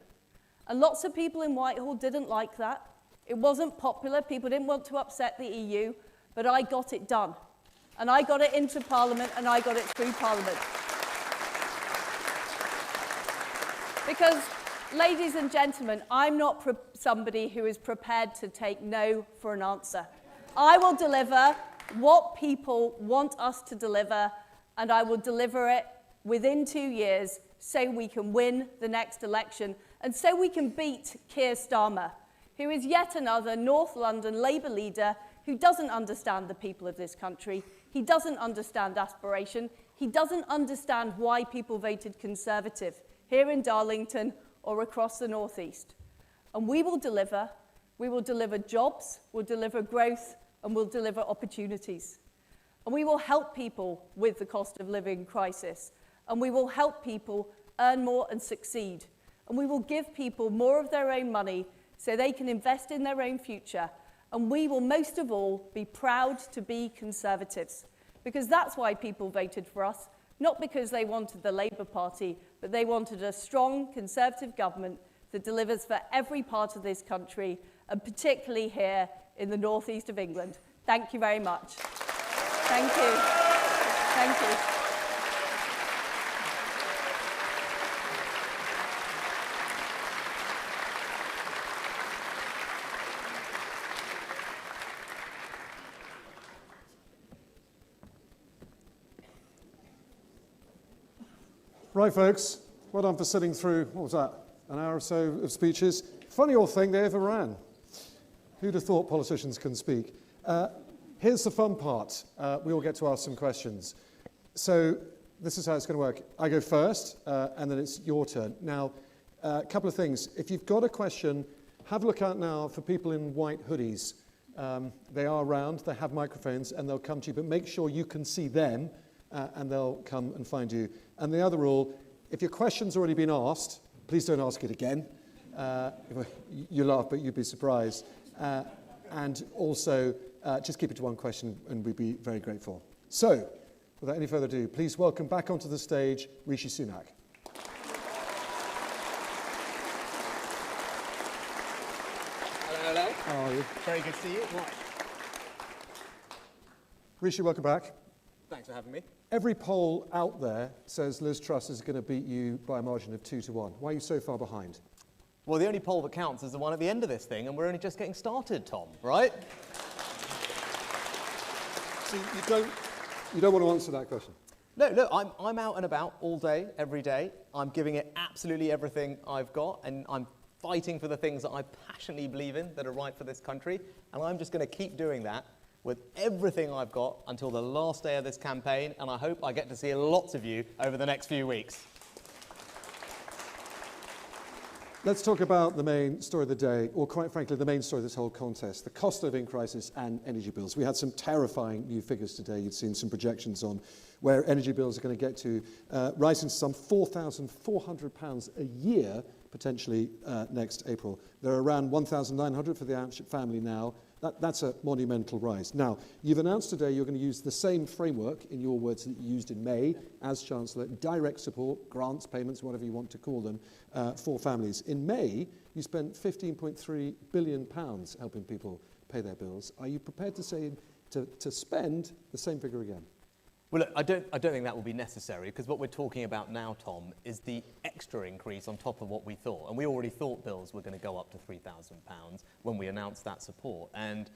And lots of people in Whitehall didn't like that. It wasn't popular. People didn't want to upset the EU, but I got it done. And I got it into Parliament, and I got it through Parliament. Because, ladies and gentlemen, I'm not somebody who is prepared to take no for an answer. I will deliver what people want us to deliver, and I will deliver it within 2 years so we can win the next election and so we can beat Keir Starmer, who is yet another North London Labour leader who doesn't understand the people of this country. He doesn't understand aspiration. He doesn't understand why people voted Conservative here in Darlington or across the North East. And we will deliver. We will deliver jobs, we'll deliver growth, and we'll deliver opportunities. And we will help people with the cost of living crisis. And we will help people earn more and succeed. And we will give people more of their own money so they can invest in their own future. And we will most of all be proud to be Conservatives, because that's why people voted for us, not because they wanted the Labour Party, but they wanted a strong Conservative government that delivers for every part of this country, and particularly here in the northeast of England. Thank you very much. Thank you. Thank you. Right, folks, well done for sitting through, what was that, an hour or so of speeches. Funny old thing, they overran. Who'd have thought politicians can speak? Here's the fun part. We all get to ask some questions. So this is how it's going to work. I go first, and then it's your turn. Now, a couple of things. If you've got a question, have a look out now for people in white hoodies. They are around, they have microphones, and they'll come to you, but make sure you can see them, and they'll come and find you. And the other rule, if your question's already been asked, please don't ask it again. You laugh, but you'd be surprised. And also, just keep it to one question, and we'd be very grateful. So, without any further ado, please welcome back onto the stage, Rishi Sunak. Hello. How are you? Very good to see you. Right. Rishi, welcome back. Thanks for having me. Every poll out there says Liz Truss is going to beat you by a margin of 2-1. Why are you so far behind? Well, the only poll that counts is the one at the end of this thing, and we're only just getting started, Tom, right? See, you don't want to answer that question. No, look, I'm out and about all day, every day. I'm giving it absolutely everything I've got, and I'm fighting for the things that I passionately believe in that are right for this country, and I'm just going to keep doing that with everything I've got until the last day of this campaign, and I hope I get to see lots of you over the next few weeks. Let's talk about the main story of the day, or quite frankly, the main story of this whole contest, the cost of living crisis and energy bills. We had some terrifying new figures today. You'd seen some projections on where energy bills are going to get to, rising to some £4,400 a year, potentially next April. They're around £1,900 for the average family now. That's a monumental rise. Now, you've announced today you're going to use the same framework, in your words, that you used in May as Chancellor, direct support, grants, payments, whatever you want to call them, for families. In May, you spent £15.3 billion helping people pay their bills. Are you prepared to say to spend the same figure again? Well, look, I don't think that will be necessary, because what we're talking about now, Tom, is the extra increase on top of what we thought. And we already thought bills were going to go up to £3,000 when we announced that support. And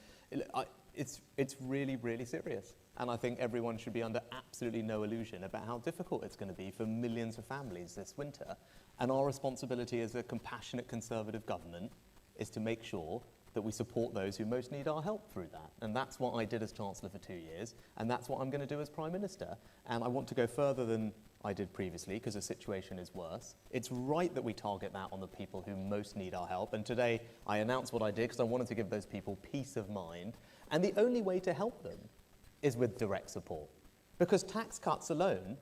it's really, really serious. And I think everyone should be under absolutely no illusion about how difficult it's going to be for millions of families this winter. And our responsibility as a compassionate Conservative government is to make sure that we support those who most need our help through that. And that's what I did as Chancellor for 2 years, and that's what I'm going to do as Prime Minister. And I want to go further than I did previously, because the situation is worse. It's right that we target that on the people who most need our help, and today I announced what I did because I wanted to give those people peace of mind. And the only way to help them is with direct support, because tax cuts alone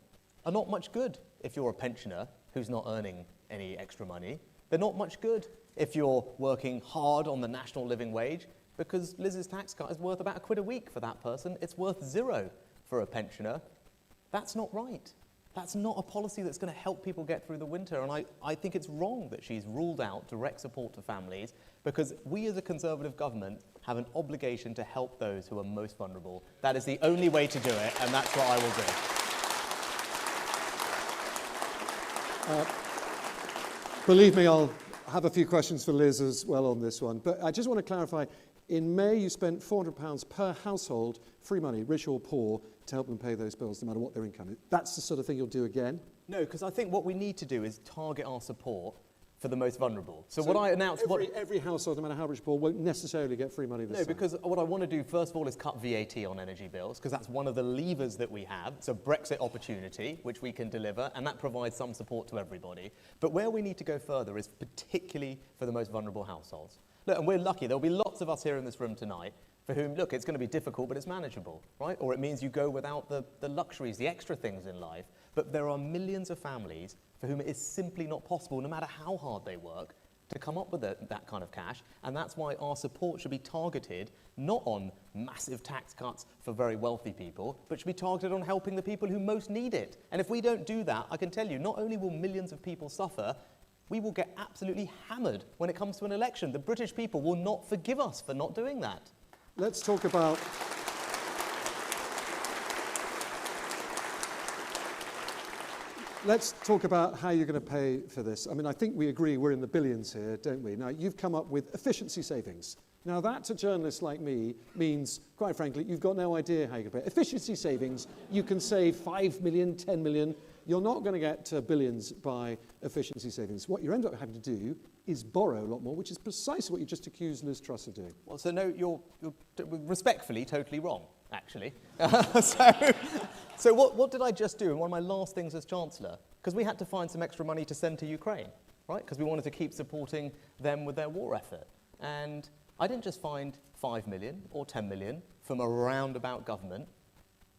are not much good if you're a pensioner who's not earning any extra money. They're not much good if you're working hard on the national living wage, because Liz's tax cut is worth about £1 a week for that person. It's worth £0 for a pensioner. That's not right. That's not a policy that's going to help people get through the winter. And I think it's wrong that she's ruled out direct support to families, because we as a Conservative government have an obligation to help those who are most vulnerable. That is the only way to do it, and that's what I will do. Believe me, I'll have a few questions for Liz as well on this one. But I just want to clarify, in May you spent £400 per household, free money, rich or poor, to help them pay those bills, no matter what their income is. That's the sort of thing you'll do again? No, because I think what we need to do is target our support for the most vulnerable. So what I announced... Every household, no matter how rich or poor, won't necessarily get free money this time. No, because what I want to do, first of all, is cut VAT on energy bills, because that's one of the levers that we have. It's a Brexit opportunity, which we can deliver, and that provides some support to everybody. But where we need to go further is particularly for the most vulnerable households. Look, and we're lucky. There'll be lots of us here in this room tonight for whom, look, it's going to be difficult, but it's manageable, right? Or it means you go without the luxuries, the extra things in life. But there are millions of families for whom it is simply not possible, no matter how hard they work, to come up with that kind of cash. And that's why our support should be targeted not on massive tax cuts for very wealthy people, but should be targeted on helping the people who most need it. And if we don't do that, I can tell you, not only will millions of people suffer, we will get absolutely hammered when it comes to an election. The British people will not forgive us for not doing that. Let's talk about... Let's talk about how you're going to pay for this. I mean, I think we agree we're in the billions here, don't we? Now, you've come up with efficiency savings. Now, that to journalists like me means, quite frankly, you've got no idea how you can pay. Efficiency savings, you can save 5 million, 10 million. You're not going to get to billions by efficiency savings. What you end up having to do is borrow a lot more, which is precisely what you just accused Liz Truss of doing. Well, so no, you're respectfully totally wrong, actually. So what did I just do in one of my last things as Chancellor? Because we had to find some extra money to send to Ukraine, right? Because we wanted to keep supporting them with their war effort. And I didn't just find 5 million or 10 million from a roundabout government.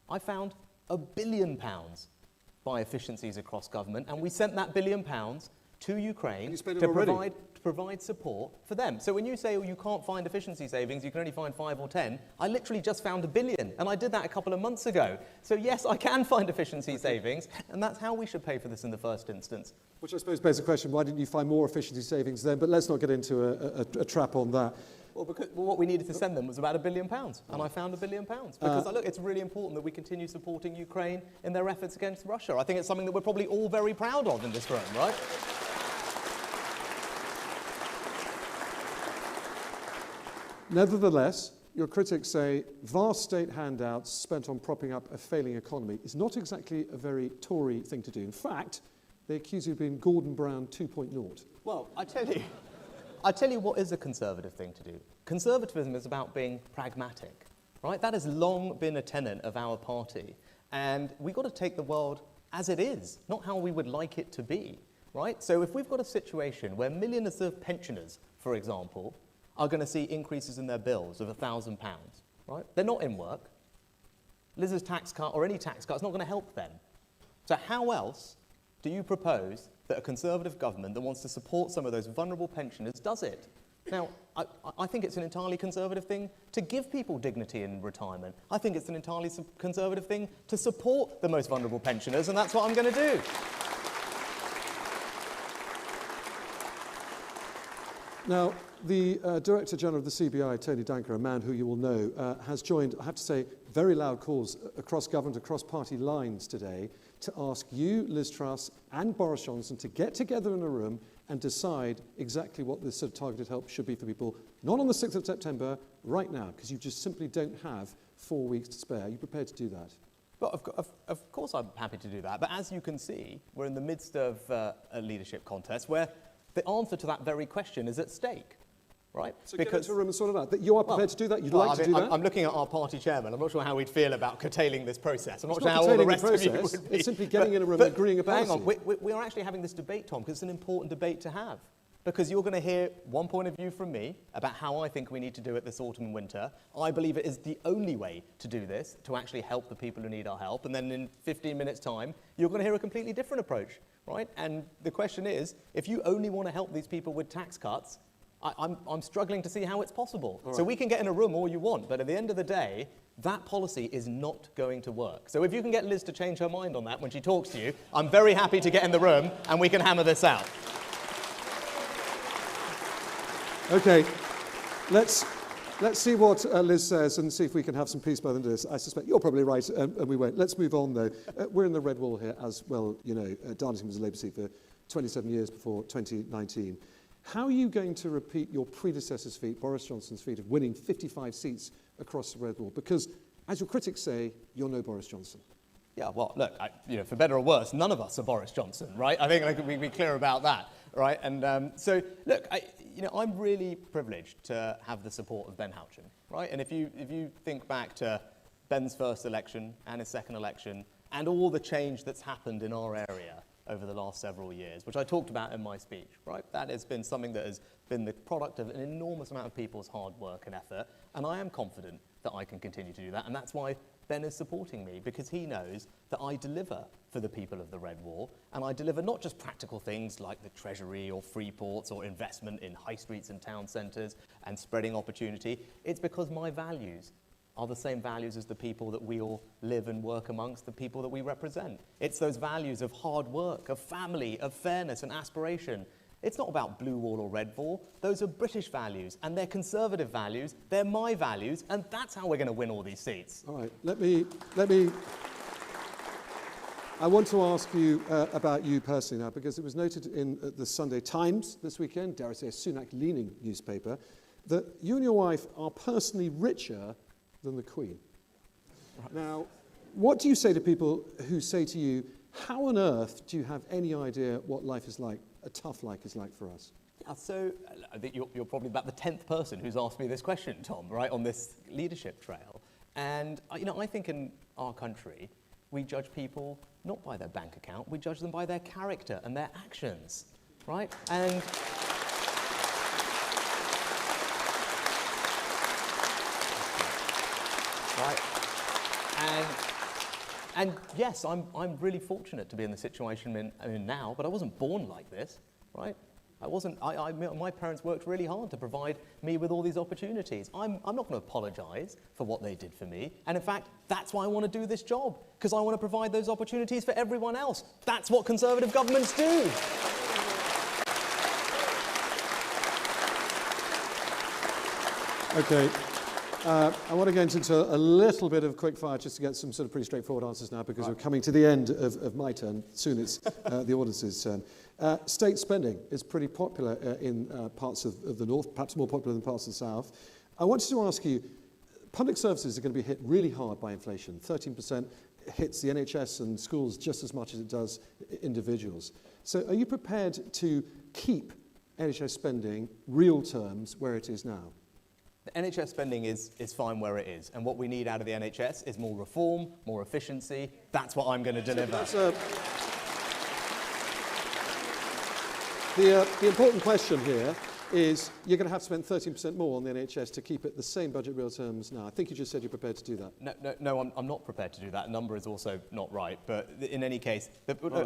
I found £1 billion by efficiencies across government, and we sent that £1 billion to Ukraine to provide support for them. So when you say, oh, you can't find efficiency savings, you can only find 5 or 10, I literally just found £1 billion, and I did that a couple of months ago. So yes, I can find efficiency savings, and that's how we should pay for this in the first instance. Which I suppose begs the question, why didn't you find more efficiency savings then? But let's not get into a trap on that. Well, because what we needed to send them was about £1 billion, and I found £1 billion. Because, look, it's really important that we continue supporting Ukraine in their efforts against Russia. I think it's something that we're probably all very proud of in this room, right? Nevertheless, your critics say vast state handouts spent on propping up a failing economy is not exactly a very Tory thing to do. In fact, they accuse you of being Gordon Brown 2.0. Well, I tell you what is a Conservative thing to do. Conservatism is about being pragmatic, right? That has long been a tenet of our party. And we've got to take the world as it is, not how we would like it to be, right? So if we've got a situation where millions of pensioners, for example, are going to see increases in their bills of £1,000, right? They're not in work. Liz's tax cut or any tax cut is not going to help them. So how else do you propose that a Conservative government that wants to support some of those vulnerable pensioners does it? Now, I think it's an entirely Conservative thing to give people dignity in retirement. I think it's an entirely Conservative thing to support the most vulnerable pensioners, and that's what I'm going to do. Now, the Director General of the CBI, Tony Danker, a man who you will know, has joined, I have to say, very loud calls across government, across party lines today, to ask you, Liz Truss, and Boris Johnson to get together in a room and decide exactly what this sort of targeted help should be for people, not on the 6th of September, right now, because you just simply don't have 4 weeks to spare. Are you prepared to do that? Well, of course I'm happy to do that, but as you can see, we're in the midst of a leadership contest where the answer to that very question is at stake. Right? So get into a room and sort it out. That you are prepared to do that? You'd like to do that? I'm looking at our party chairman. I'm not sure how we'd feel about curtailing this process. I'm not sure how all the rest of you would be. It's simply getting in a room and agreeing about it. Hang on. We are actually having this debate, Tom, because it's an important debate to have. because you're going to hear one point of view from me about how I think we need to do it this autumn and winter. I believe it is the only way to do this, to actually help the people who need our help. And then in 15 minutes' time, you're going to hear a completely different approach, right? And the question is, if you only want to help these people with tax cuts, I'm struggling to see how it's possible. So we can get in a room all you want, but at the end of the day, that policy is not going to work. So if you can get Liz to change her mind on that when she talks to you, I'm very happy to get in the room and we can hammer this out. Okay, let's see what Liz says and see if we can have some peace by the end of this. I suspect you're probably right, and we won't. Let's move on, though. We're in the red wall here as well. You know, Darlington was a Labour seat for 27 years before 2019. How are you going to repeat your predecessor's feat, Boris Johnson's feat, of winning 55 seats across the red wall? Because, as your critics say, you're no Boris Johnson. Yeah, well, look, for better or worse, none of us are Boris Johnson, right? I think we can be clear about that, right? And so, look, I'm really privileged to have the support of Ben Houchen, right? And if you think back to Ben's first election and his second election and all the change that's happened in our area over the last several years, which I talked about in my speech, right? That has been something that has been the product of an enormous amount of people's hard work and effort, and I am confident that I can continue to do that, and that's why Ben is supporting me, because he knows that I deliver for the people of the Red Wall, and I deliver not just practical things like the Treasury or free ports or investment in high streets and town centres and spreading opportunity. It's because my values are the same values as the people that we all live and work amongst, the people that we represent. It's those values of hard work, of family, of fairness and aspiration. It's not about blue wall or red wall. Those are British values, and they're conservative values. They're my values, and that's how we're going to win all these seats. All right, let me. I want to ask you about you personally now, because it was noted in the Sunday Times this weekend, dare I say a Sunak-leaning newspaper, that you and your wife are personally richer than the Queen. Right. Now, what do you say to people who say to you, how on earth do you have any idea what life is like, a tough life is like for us? Yeah, so I think you're probably about the 10th person who's asked me this question, Tom, right, on this leadership trail. And, I think in our country, we judge people not by their bank account, we judge them by their character and their actions, right? And right. And yes, I'm really fortunate to be in the situation I'm in now, but I wasn't born like this, right? My parents worked really hard to provide me with all these opportunities. I'm not going to apologise for what they did for me. And in fact, that's why I want to do this job, because I want to provide those opportunities for everyone else. That's what Conservative governments do. Okay. I want to get into a little bit of quick fire just to get some sort of pretty straightforward answers now, because we're coming to the end of my turn. Soon it's the audience's turn. State spending is pretty popular in parts of the north, perhaps more popular than parts of the south. I wanted to ask you, public services are going to be hit really hard by inflation. 13% hits the NHS and schools just as much as it does individuals. So are you prepared to keep NHS spending, real terms, where it is now? The NHS spending is fine where it is, and what we need out of the NHS is more reform, more efficiency. That's what I'm going to deliver. The important question here is you're going to have to spend 13% more on the NHS to keep it the same budget real terms now. I think you just said you're prepared to do that. No, I'm not prepared to do that. The number is also not right. But in any case,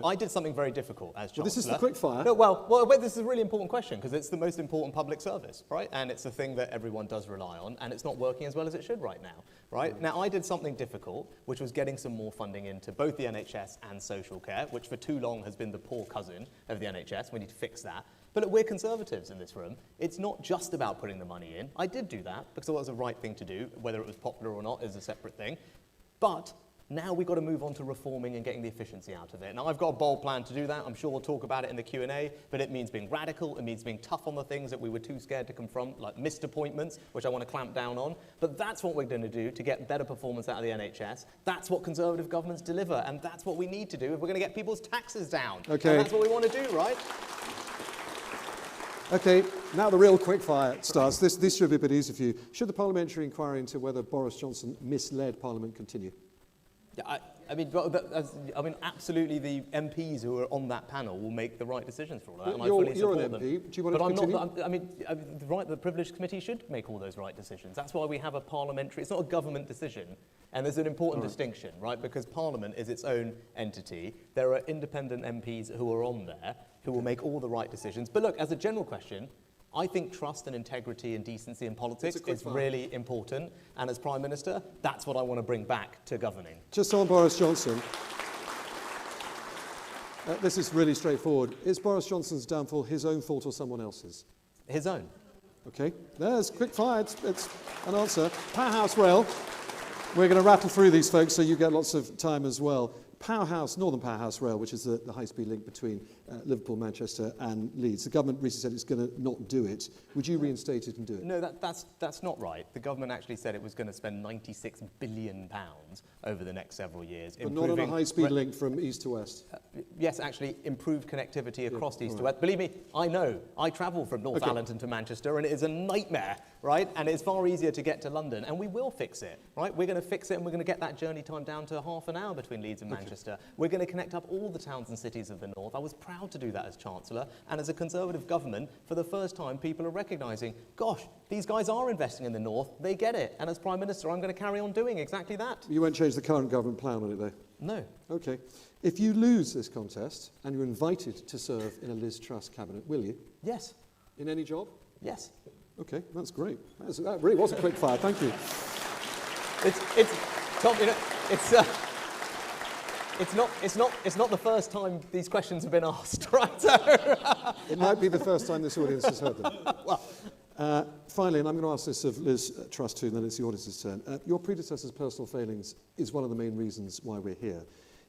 I did something very difficult as Chancellor. Well, this is the quick fire. No, well, this is a really important question, because it's the most important public service, right? And it's a thing that everyone does rely on, and it's not working as well as it should right now, right? Now, I did something difficult, which was getting some more funding into both the NHS and social care, which for too long has been the poor cousin of the NHS. We need to fix that. But we're Conservatives in this room. It's not just about putting the money in. I did do that because it was the right thing to do. Whether it was popular or not is a separate thing. But now we've got to move on to reforming and getting the efficiency out of it. Now, I've got a bold plan to do that. I'm sure we'll talk about it in the Q&A, but it means being radical. It means being tough on the things that we were too scared to confront, like missed appointments, which I want to clamp down on. But that's what we're going to do to get better performance out of the NHS. That's what Conservative governments deliver, and that's what we need to do if we're going to get people's taxes down. Okay. And that's what we want to do, right? Okay, now the real quickfire starts. This should be a bit easier for you. Should the parliamentary inquiry into whether Boris Johnson misled Parliament continue? Yeah, I mean, absolutely, the MPs who are on that panel will make the right decisions for all of that, and I fully support them. You're an MP. Do you want to continue? The Privileged Committee should make all those right decisions. That's why we have a parliamentary. It's not a government decision, and there's an important distinction, right? Because Parliament is its own entity. There are independent MPs who are on there who will make all the right decisions. But look, as a general question, I think trust and integrity and decency in politics is really important. And as Prime Minister, that's what I want to bring back to governing. Just on Boris Johnson. This is really straightforward. Is Boris Johnson's downfall his own fault or someone else's? His own. OK. There's quick fire. It's an answer. Powerhouse Rail. We're going to rattle through these, folks, so you get lots of time as well. Northern Powerhouse Rail, which is the high-speed link between Liverpool, Manchester and Leeds. The government recently said it's going to not do it. Would you reinstate it and do it? No, that's not right. The government actually said it was going to spend £96 billion over the next several years. But not on a high-speed link from east to west? Yes, actually, improved connectivity across east to west. Believe me, I know. I travel from North Darlington to Manchester, and it is a nightmare, right? And it's far easier to get to London, and we will fix it, right? We're going to fix it, and we're going to get that journey time down to half an hour between Leeds and Manchester. We're going to connect up all the towns and cities of the north. I was proud to do that as Chancellor, and as a Conservative government, for the first time, people are recognising, gosh, these guys are investing in the north, they get it. And as Prime Minister, I'm going to carry on doing exactly that. You won't change the current government plan on it, though? No. OK. If you lose this contest, and you're invited to serve in a Liz Truss cabinet, will you? Yes. In any job? Yes. OK, that's great. That really was a quick fire, thank you. Tom, you know, it's not the first time these questions have been asked, right? It might be the first time this audience has heard them. Finally, and I'm going to ask this of Liz Truss too, and then it's the audience's turn. Your predecessor's personal failings is one of the main reasons why we're here.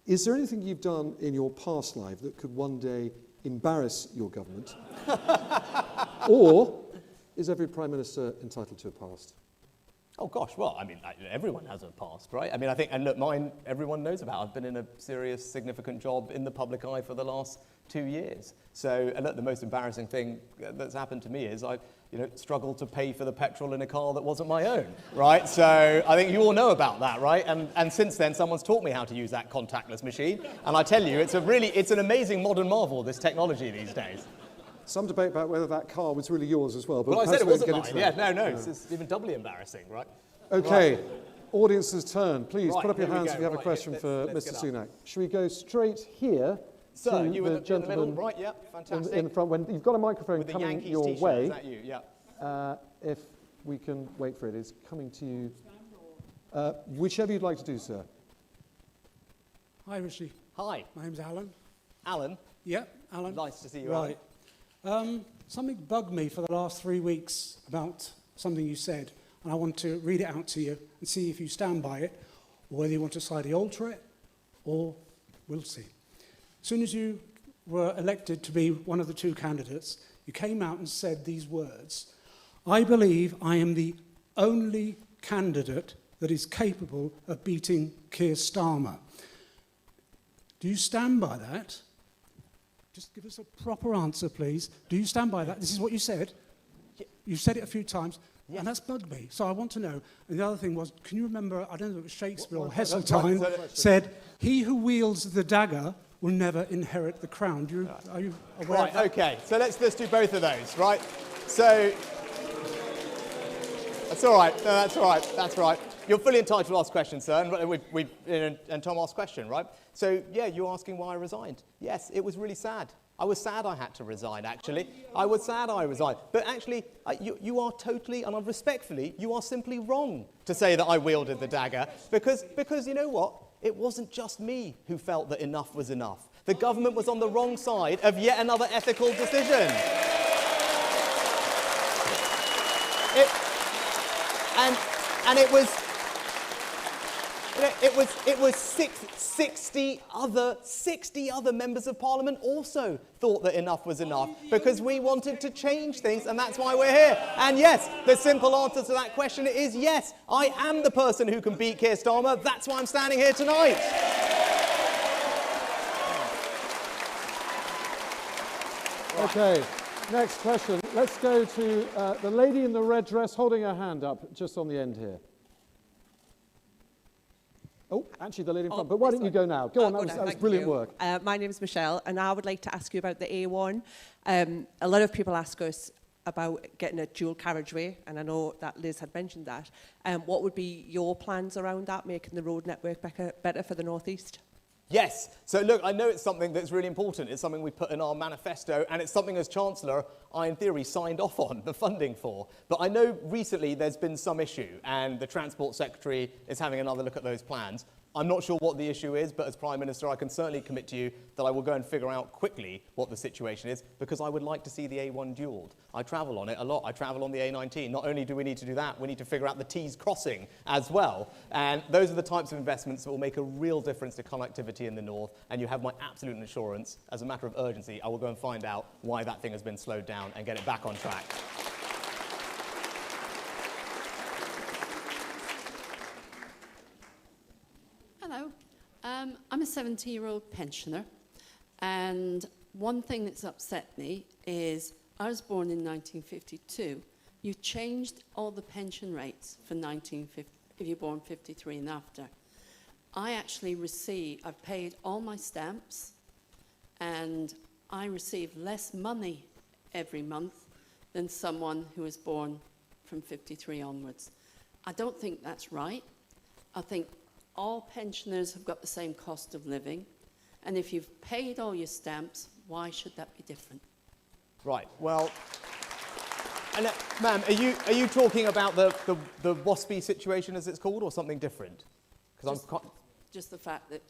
Is there anything you've done in your past life that could one day embarrass your government? Or is every Prime Minister entitled to a past? Oh, gosh, well, I mean, everyone has a past, right? I mean, I think, and look, mine, everyone knows about. I've been in a serious, significant job in the public eye for the last 2 years. So, and look, the most embarrassing thing that's happened to me is I've, struggled to pay for the petrol in a car that wasn't my own, right? So I think you all know about that, right? And since then, someone's taught me how to use that contactless machine. And I tell you, it's an amazing modern marvel, this technology these days. Some debate about whether that car was really yours as well. But well, I said it wasn't mine. Yeah, no. It's even doubly embarrassing, right? OK, right. Audience's turn. Please right, put up your hands if you have a question for Mr. Sunak. Should we go straight here? Sir, you in the middle, right? Yeah, fantastic. In the front, when you've got a microphone coming your way. Is that you? Yeah. If we can wait for it, it's coming to you. Whichever you'd like to do, sir. Hi, Rishi. Hi. My name's Alan. Alan? Yeah, Alan. Nice to see you, Right. Something bugged me for the last 3 weeks about something you said, and I want to read it out to you and see if you stand by it, or whether you want to slightly alter it, or we'll see. As soon as you were elected to be one of the two candidates, you came out and said these words: "I believe I am the only candidate that is capable of beating Keir Starmer." Do you stand by that? Just give us a proper answer, please. Do you stand by that? This is what you said. You've said it a few times, and that's bugged me. So I want to know. And the other thing was, can you remember, I don't know if it was Shakespeare or Heseltine, said, "He who wields the dagger will never inherit the crown." Are you aware of that? Right, OK. So let's do both of those, right? So, that's all right. No, that's all right. That's right. You're fully entitled to ask questions, sir, and Tom asked a question, right? So, yeah, you're asking why I resigned. Yes, it was really sad. I was sad I had to resign, actually. I was sad I resigned. But actually, you are totally, and respectfully, you are simply wrong to say that I wielded the dagger. Because you know what? It wasn't just me who felt that enough was enough. The government was on the wrong side of yet another ethical decision. And it was 60 other members of Parliament also thought that enough was enough, because we wanted to change things, and that's why we're here. And yes, the simple answer to that question is yes, I am the person who can beat Keir Starmer. That's why I'm standing here tonight. OK, next question. Let's go to the lady in the red dress holding her hand up just on the end here. Oh, actually, the lady in front. But why don't you go now? Go on, that was brilliant work. My name is Michelle, and I would like to ask you about the A1. A lot of people ask us about getting a dual carriageway, and I know that Liz had mentioned that. What would be your plans around that, making the road network better for the North East? Yes. So look, I know it's something that's really important. It's something we put in our manifesto, and it's something as Chancellor I, in theory, signed off on the funding for. But I know recently there's been some issue, and the Transport Secretary is having another look at those plans. I'm not sure what the issue is, but as Prime Minister, I can certainly commit to you that I will go and figure out quickly what the situation is, because I would like to see the A1 dualled. I travel on it a lot. I travel on the A19. Not only do we need to do that, we need to figure out the Tees crossing as well. And those are the types of investments that will make a real difference to connectivity in the north. And you have my absolute assurance, as a matter of urgency, I will go and find out why that thing has been slowed down and get it back on track. Hello. I'm a 70-year-old pensioner, and one thing that's upset me is I was born in 1952. You changed all the pension rates for 1950 if you're born 53 and after. I actually I've paid all my stamps, and I receive less money every month than someone who was born from 53 onwards. I don't think that's right. I think all pensioners have got the same cost of living, and if you've paid all your stamps, why should that be different? Right, well, and ma'am, are you talking about the WASPy situation, as it's called, or something different? Just the fact that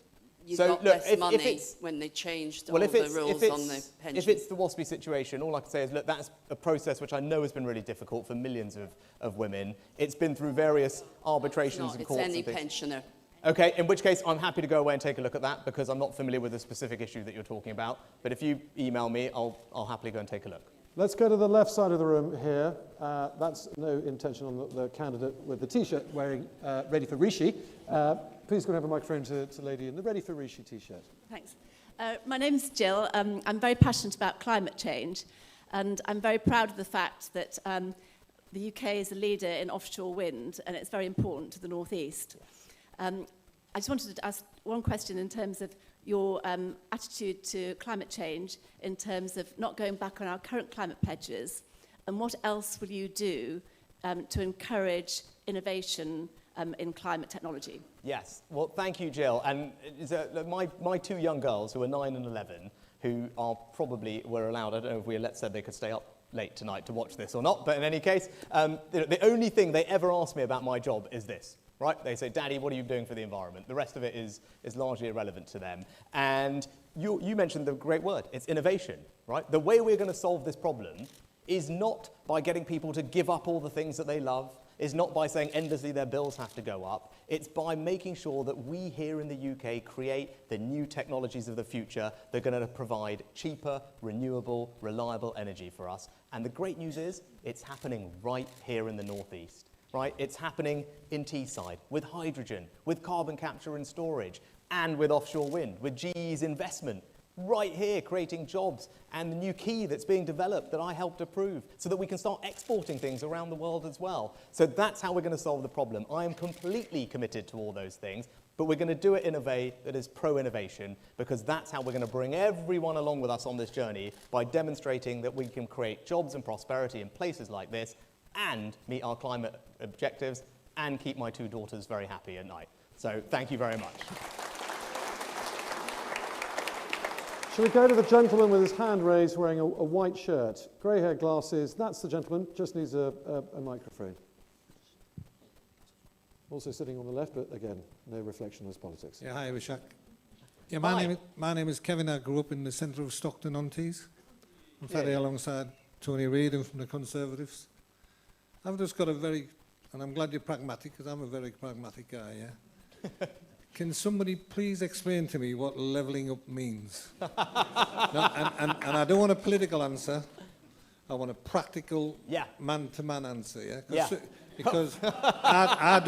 you So, got look, less if money it's- when they changed Well, all if the it's, rules if on the it's, pension. if it's the WASPy situation, all I can say is, look, that's a process which I know has been really difficult for millions of women. It's been through various arbitrations and courts. It's any and things. pensioner. Okay, in which case I'm happy to go away and take a look at that, because I'm not familiar with the specific issue that you're talking about. But if you email me, I'll happily go and take a look. Let's go to the left side of the room here. That's no intention on the candidate with the T-shirt wearing Ready for Rishi. Please go and have a microphone to lady in the Ready for Rishi T-shirt. Thanks. My name's Jill. I'm very passionate about climate change, and I'm very proud of the fact that the UK is a leader in offshore wind, and it's very important to the North East. I just wanted to ask one question in terms of your attitude to climate change, in terms of not going back on our current climate pledges, and what else will you do to encourage innovation in climate technology? Yes, well, thank you, Jill. And my two young girls, who are 9 and 11, who were allowed, I don't know if we said they could stay up late tonight to watch this or not, but in any case, the only thing they ever ask me about my job is this. Right? They say, Daddy, what are you doing for the environment? The rest of it is largely irrelevant to them. And you mentioned the great word, it's innovation, right? The way we're going to solve this problem is not by getting people to give up all the things that they love, is not by saying endlessly their bills have to go up. It's by making sure that we here in the UK create the new technologies of the future that are going to provide cheaper, renewable, reliable energy for us. And the great news is, it's happening right here in the North East. Right? It's happening in Teesside, with hydrogen, with carbon capture and storage, and with offshore wind, with GE's investment, right here creating jobs, and the new key that's being developed that I helped approve, so that we can start exporting things around the world as well. So that's how we're going to solve the problem. I am completely committed to all those things, but we're going to do it in a way that is pro-innovation, because that's how we're going to bring everyone along with us on this journey, by demonstrating that we can create jobs and prosperity in places like this, and meet our climate objectives, and keep my two daughters very happy at night. So thank you very much. Shall we go to the gentleman with his hand raised wearing a white shirt, grey hair, glasses? That's the gentleman, just needs a microphone. Also sitting on the left, but again, no reflection on his politics. Yeah, hi, Vishak. Yeah, my name is Kevin. I grew up in the centre of Stockton-on-Tees. I'm fairly alongside Tony Reid and from the Conservatives. I've just got and I'm glad you're pragmatic, because I'm a very pragmatic guy, yeah? Can somebody please explain to me what levelling up means? No, and I don't want a political answer. I want a practical, man-to-man answer, yeah? Because I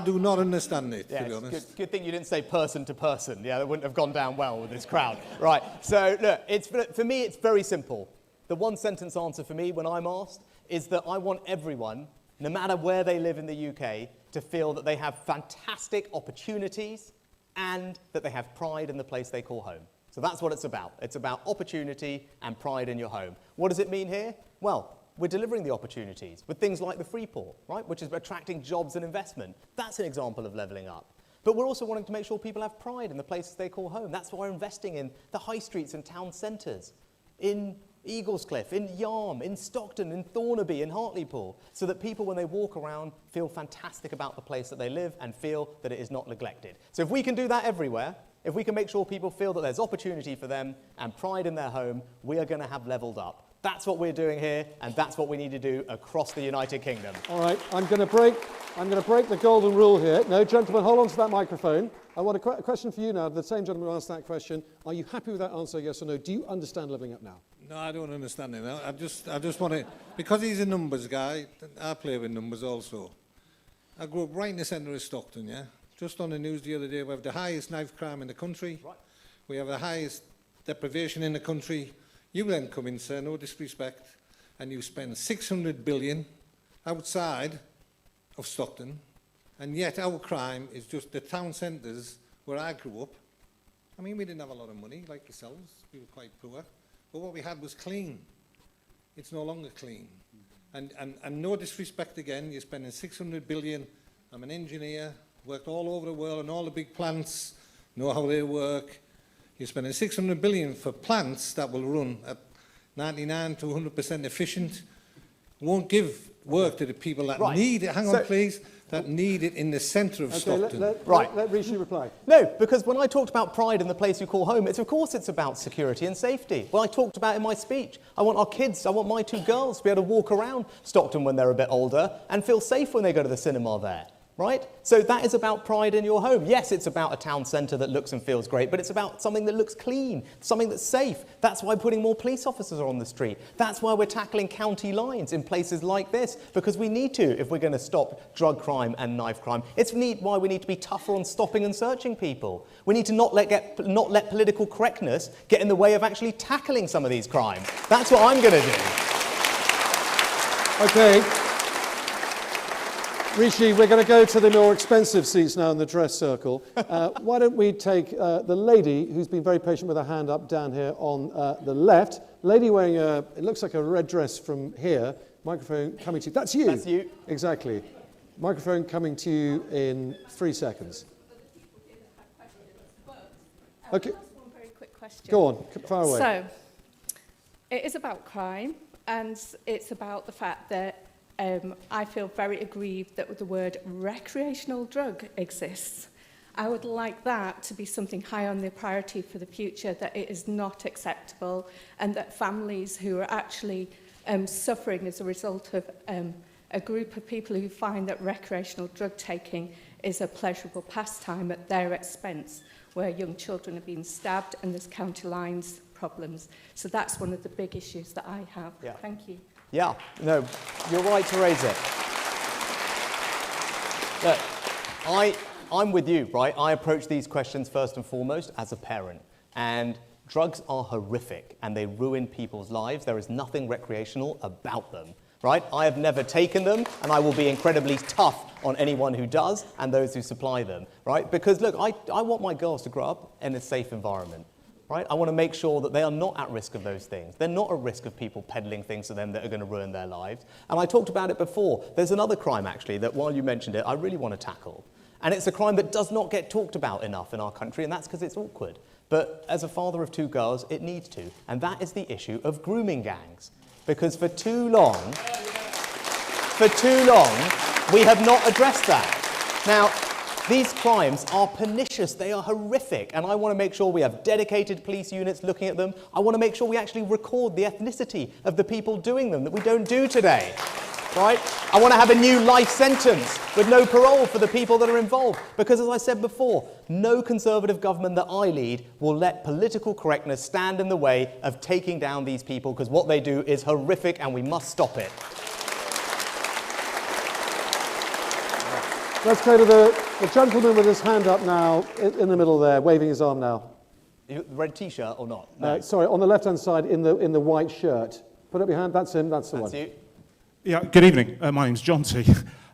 do not understand it, to be honest. Good thing you didn't say person to person. Yeah, that wouldn't have gone down well with this crowd. Right, so look, for me, it's very simple. The one-sentence answer for me when I'm asked is that I want everyone, no matter where they live in the UK, to feel that they have fantastic opportunities and that they have pride in the place they call home. So that's what it's about. It's about opportunity and pride in your home. What does it mean here? Well, we're delivering the opportunities with things like the Freeport, right, which is attracting jobs and investment. That's an example of levelling up. But we're also wanting to make sure people have pride in the places they call home. That's why we're investing in the high streets and town centres, in Eaglescliffe, in Yarm, in Stockton, in Thornaby, in Hartlepool, so that people, when they walk around, feel fantastic about the place that they live and feel that it is not neglected. So if we can do that everywhere, if we can make sure people feel that there's opportunity for them and pride in their home, we are going to have levelled up. That's what we're doing here, and that's what we need to do across the United Kingdom. All right, I'm going to break the golden rule here. No, gentlemen, hold on to that microphone. I want a question for you now. The same gentleman who asked that question. Are you happy with that answer, yes or no? Do you understand levelling up now? No, I don't understand it. I just want to, because he's a numbers guy, I play with numbers also. I grew up right in the centre of Stockton, yeah? Just on the news the other day, we have the highest knife crime in the country. Right. We have the highest deprivation in the country. You then come in, sir, no disrespect, and you spend 600 billion outside of Stockton, and yet our crime is just the town centres where I grew up. I mean, we didn't have a lot of money, like yourselves. We were quite poor. But what we had was clean. It's no longer clean. And no disrespect again, you're spending 600 billion. I'm an engineer, worked all over the world on all the big plants, know how they work. You're spending 600 billion for plants that will run at 99 to 100% efficient. Won't give work to the people that need it. Hang on, please. That need it in the centre of Stockton. Let Rishi reply. No, because when I talked about pride in the place you call home, of course it's about security and safety. Well, I talked about in my speech, I want our kids, I want my two girls to be able to walk around Stockton when they're a bit older and feel safe when they go to the cinema there. Right? So that is about pride in your home. Yes, it's about a town centre that looks and feels great, but it's about something that looks clean, something that's safe. That's why putting more police officers on the street. That's why we're tackling county lines in places like this, because we need to if we're going to stop drug crime and knife crime. It's why we need to be tougher on stopping and searching people. We need to not let political correctness get in the way of actually tackling some of these crimes. That's what I'm going to do. Okay. Rishi, we're going to go to the more expensive seats now in the dress circle. Why don't we take the lady who's been very patient with her hand up down here on the left. Lady wearing it looks like a red dress from here. Microphone coming to you. That's you. That's you. Exactly. Microphone coming to you in 3 seconds. Okay. Just one very quick question. Go on, fire away. So, it is about crime, and it's about the fact that I feel very aggrieved that the word recreational drug exists. I would like that to be something high on the priority for the future, that it is not acceptable, and that families who are actually suffering as a result of a group of people who find that recreational drug taking is a pleasurable pastime at their expense, where young children are being stabbed and there's county lines problems. So that's one of the big issues that I have. Yeah. Thank you. Yeah, no, you're right to raise it. Look, I'm with you, right? I approach these questions first and foremost as a parent. And drugs are horrific and they ruin people's lives. There is nothing recreational about them, right? I have never taken them and I will be incredibly tough on anyone who does and those who supply them, right? Because look, I want my girls to grow up in a safe environment. Right? I want to make sure that they are not at risk of those things. They're not at risk of people peddling things to them that are going to ruin their lives. And I talked about it before. There's another crime, actually, that while you mentioned it, I really want to tackle. And it's a crime that does not get talked about enough in our country, and that's because it's awkward. But as a father of two girls, it needs to. And that is the issue of grooming gangs. Because for too long, we have not addressed that. Now, these crimes are pernicious, they are horrific, and I want to make sure we have dedicated police units looking at them. I want to make sure we actually record the ethnicity of the people doing them that we don't do today, right? I want to have a new life sentence with no parole for the people that are involved, because as I said before, no Conservative government that I lead will let political correctness stand in the way of taking down these people, because what they do is horrific and we must stop it. Let's go to the gentleman with his hand up now, in the middle there, waving his arm now. Red T-shirt or not? No. Sorry, on the left-hand side in the white shirt. Put up your hand, that's him, that's the one. You. Yeah, good evening. My name's John T.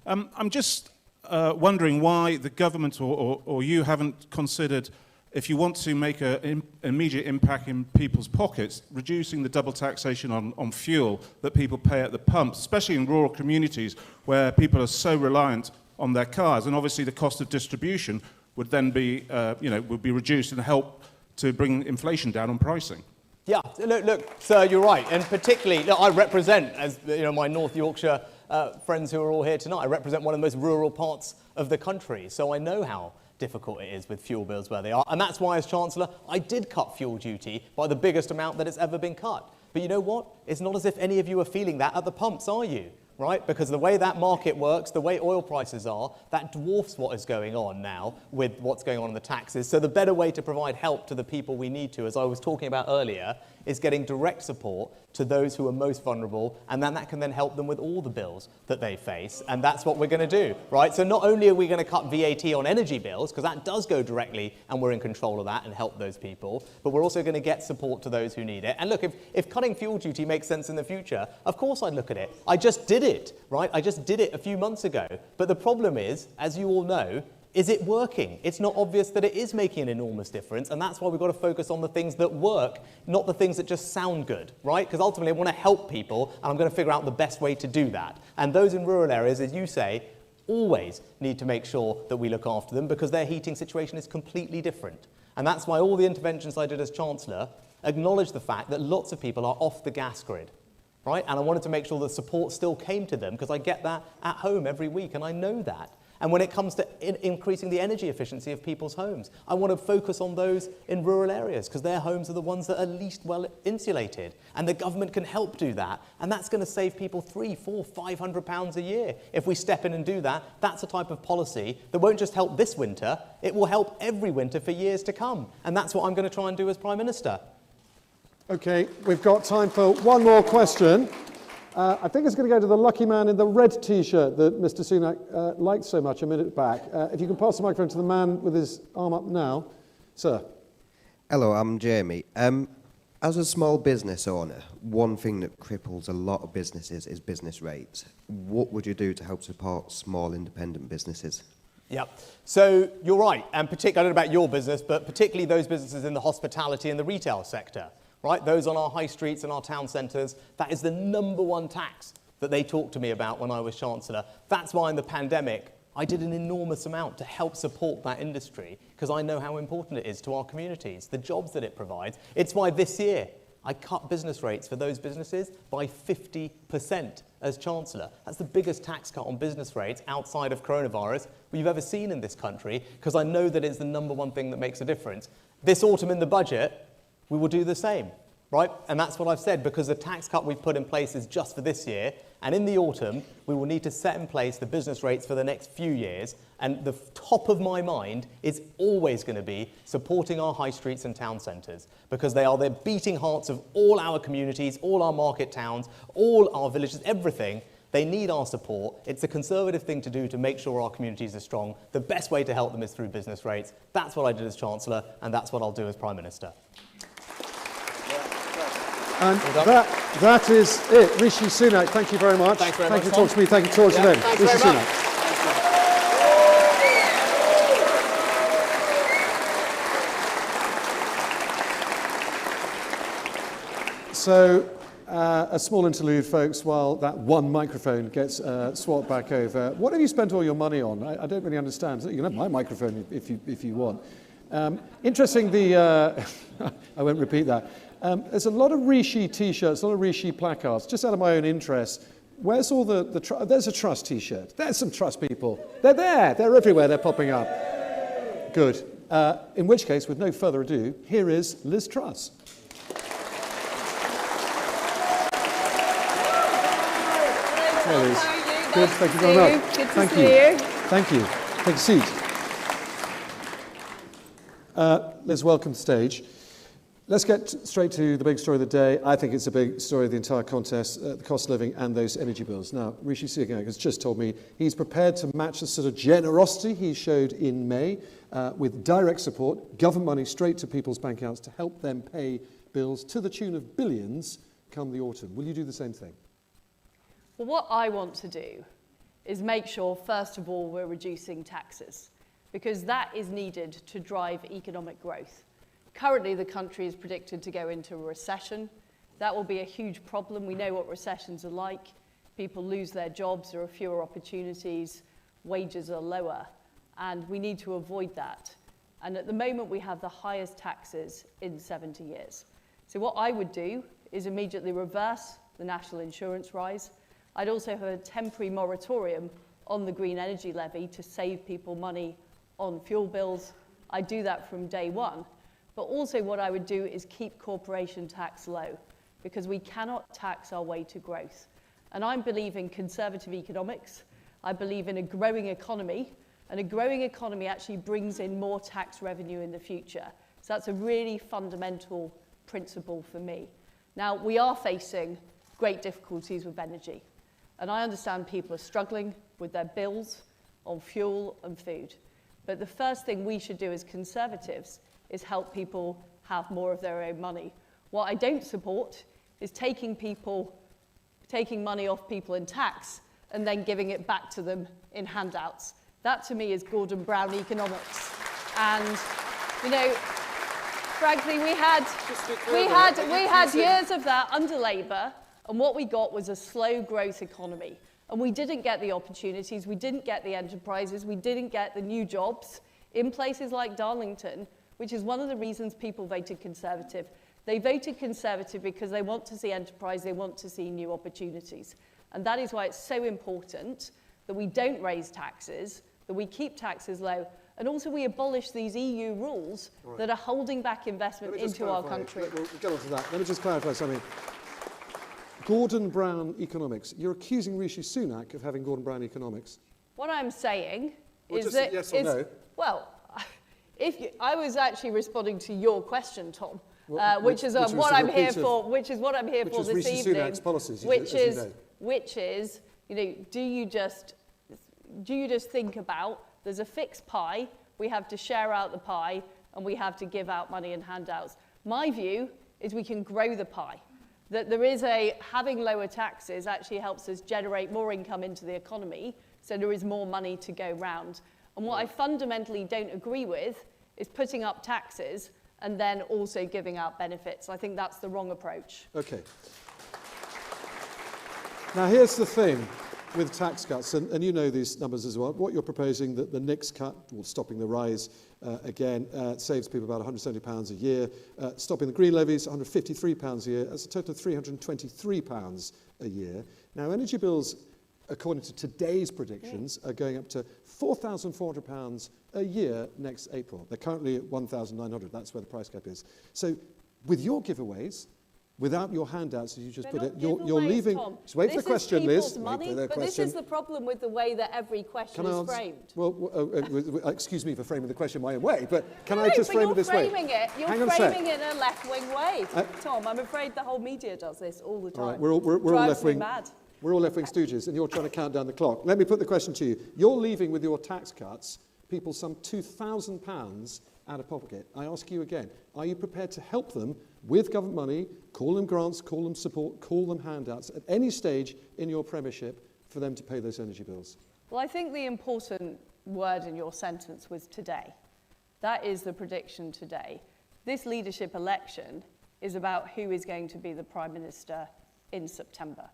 I'm just wondering why the government or you haven't considered, if you want to make an immediate impact in people's pockets, reducing the double taxation on fuel that people pay at the pumps, especially in rural communities where people are so reliant on their cars. And obviously the cost of distribution would then be, would be reduced and help to bring inflation down on pricing. Yeah, look, sir, you're right. And particularly, look, I represent, as my North Yorkshire friends who are all here tonight, I represent one of the most rural parts of the country. So I know how difficult it is with fuel bills where they are. And that's why, as Chancellor, I did cut fuel duty by the biggest amount that it's ever been cut. But you know what? It's not as if any of you are feeling that at the pumps, are you? Right? Because the way that market works, the way oil prices are, that dwarfs what is going on now with what's going on in the taxes. So the better way to provide help to the people we need to, as I was talking about earlier, is getting direct support to those who are most vulnerable, and then that can then help them with all the bills that they face, and that's what we're going to do, right? So not only are we going to cut VAT on energy bills, because that does go directly, and we're in control of that and help those people, but we're also going to get support to those who need it. And look, if cutting fuel duty makes sense in the future, of course I'd look at it. I just did it, right? I just did it a few months ago. But the problem is, as you all know, is it working? It's not obvious that it is making an enormous difference, and that's why we've got to focus on the things that work, not the things that just sound good, right? Because ultimately I want to help people, and I'm going to figure out the best way to do that. And those in rural areas, as you say, always need to make sure that we look after them because their heating situation is completely different. And that's why all the interventions I did as Chancellor acknowledge the fact that lots of people are off the gas grid, right? And I wanted to make sure that support still came to them because I get that at home every week, and I know that. And when it comes to increasing the energy efficiency of people's homes, I want to focus on those in rural areas because their homes are the ones that are least well insulated. And the government can help do that. And that's going to save people £300, £400, £500 a year. If we step in and do that, that's a type of policy that won't just help this winter, it will help every winter for years to come. And that's what I'm going to try and do as Prime Minister. OK, we've got time for one more question. I think it's going to go to the lucky man in the red T-shirt that Mr. Sunak liked so much a minute back. If you can pass the microphone to the man with his arm up now. Sir. Hello, I'm Jamie. As a small business owner, one thing that cripples a lot of businesses is business rates. What would you do to help support small independent businesses? Yeah, so you're right, and particularly, I don't know about your business, but particularly those businesses in the hospitality and the retail sector. Right, those on our high streets and our town centres, that is the #1 tax that they talked to me about when I was Chancellor. That's why in the pandemic, I did an enormous amount to help support that industry, because I know how important it is to our communities, the jobs that it provides. It's why this year, I cut business rates for those businesses by 50% as Chancellor. That's the biggest tax cut on business rates outside of coronavirus we've ever seen in this country, because I know that it's the #1 thing that makes a difference. This autumn in the budget, we will do the same, right? And that's what I've said, because the tax cut we've put in place is just for this year. And in the autumn, we will need to set in place the business rates for the next few years. And the top of my mind is always going to be supporting our high streets and town centres, because they are the beating hearts of all our communities, all our market towns, all our villages, everything. They need our support. It's a Conservative thing to do to make sure our communities are strong. The best way to help them is through business rates. That's what I did as Chancellor, and that's what I'll do as Prime Minister. And that is it. Rishi Sunak, thank you very much. Thanks very much. Thank you for talking to me. Thank you to us then. Rishi Sunak. So, a small interlude, folks, while that one microphone gets swapped back over. What have you spent all your money on? I don't really understand. You can have my microphone if you want. Interesting, I won't repeat that. There's a lot of Rishi T-shirts, a lot of Rishi placards. Just out of my own interest, where's all there's a Truss T-shirt. There's some Truss people. They're there. They're everywhere. They're popping up. Good. In which case, with no further ado, here is Liz Truss. Hi, Liz. Good. Thank you very much. Good to see you. Thank you. Take a seat. Liz, welcome to the stage. Let's get straight to the big story of the day. I think it's a big story of the entire contest, the cost of living and those energy bills. Now, Rishi Sunak has just told me he's prepared to match the sort of generosity he showed in May with direct support, government money straight to people's bank accounts to help them pay bills to the tune of billions come the autumn. Will you do the same thing? Well, what I want to do is make sure, first of all, we're reducing taxes, because that is needed to drive economic growth. Currently, the country is predicted to go into a recession. That will be a huge problem. We know what recessions are like. People lose their jobs, there are fewer opportunities, wages are lower, and we need to avoid that. And at the moment, we have the highest taxes in 70 years. So what I would do is immediately reverse the national insurance rise. I'd also have a temporary moratorium on the green energy levy to save people money on fuel bills. I'd do that from day one. But also what I would do is keep corporation tax low, because we cannot tax our way to growth. And I believe in conservative economics. I believe in a growing economy, and a growing economy actually brings in more tax revenue in the future. So that's a really fundamental principle for me. Now, we are facing great difficulties with energy. And I understand people are struggling with their bills on fuel and food. But the first thing we should do as Conservatives is help people have more of their own money. What I don't support is taking money off people in tax and then giving it back to them in handouts. That, to me, is Gordon Brown economics. And, you know, frankly, we had years of that under Labour, and what we got was a slow growth economy. And we didn't get the opportunities, we didn't get the enterprises, we didn't get the new jobs in places like Darlington, which is one of the reasons people voted Conservative. They voted Conservative because they want to see enterprise, they want to see new opportunities. And that is why it's so important that we don't raise taxes, that we keep taxes low, and also we abolish these EU rules that are holding back investment into our country. We'll get on to that. Let me just clarify something. Gordon Brown economics. You're accusing Rishi Sunak of having Gordon Brown economics. What I'm saying is just that... yes or no. Well, I was actually responding to your question, Tom, which is Rishi Sunak's policies, which is, you know, do you just think about there's a fixed pie, we have to share out the pie, and we have to give out money and handouts. My view is we can grow the pie. That there is having lower taxes actually helps us generate more income into the economy, so there is more money to go round. And what I fundamentally don't agree with is putting up taxes and then also giving out benefits. I think that's the wrong approach. Okay. Now, here's the thing with tax cuts, and you know these numbers as well. What you're proposing, that the next cut, well, stopping the rise again, saves people about £170 a year. Stopping the green levies, £153 a year. That's a total of £323 a year. Now, energy bills, according to today's predictions, are going up to £4,400 a year next April. They're currently at £1,900. That's where the price cap is. So, with your giveaways, without your handouts, as you just put it, you're leaving... Tom. Just wait for the question, Liz. Money, but this is the problem with the way that every question is framed. Well, excuse me for framing the question my own way, but can I just frame it this way? You're framing it in a left-wing way, Tom. I'm afraid the whole media does this all the time. All right, we're all left-wing. We're all left-wing stooges, and you're trying to count down the clock. Let me put the question to you. You're leaving with your tax cuts people some £2,000 out of pocket. I ask you again, are you prepared to help them with government money, call them grants, call them support, call them handouts, at any stage in your premiership for them to pay those energy bills? Well, I think the important word in your sentence was today. That is the prediction today. This leadership election is about who is going to be the Prime Minister in September.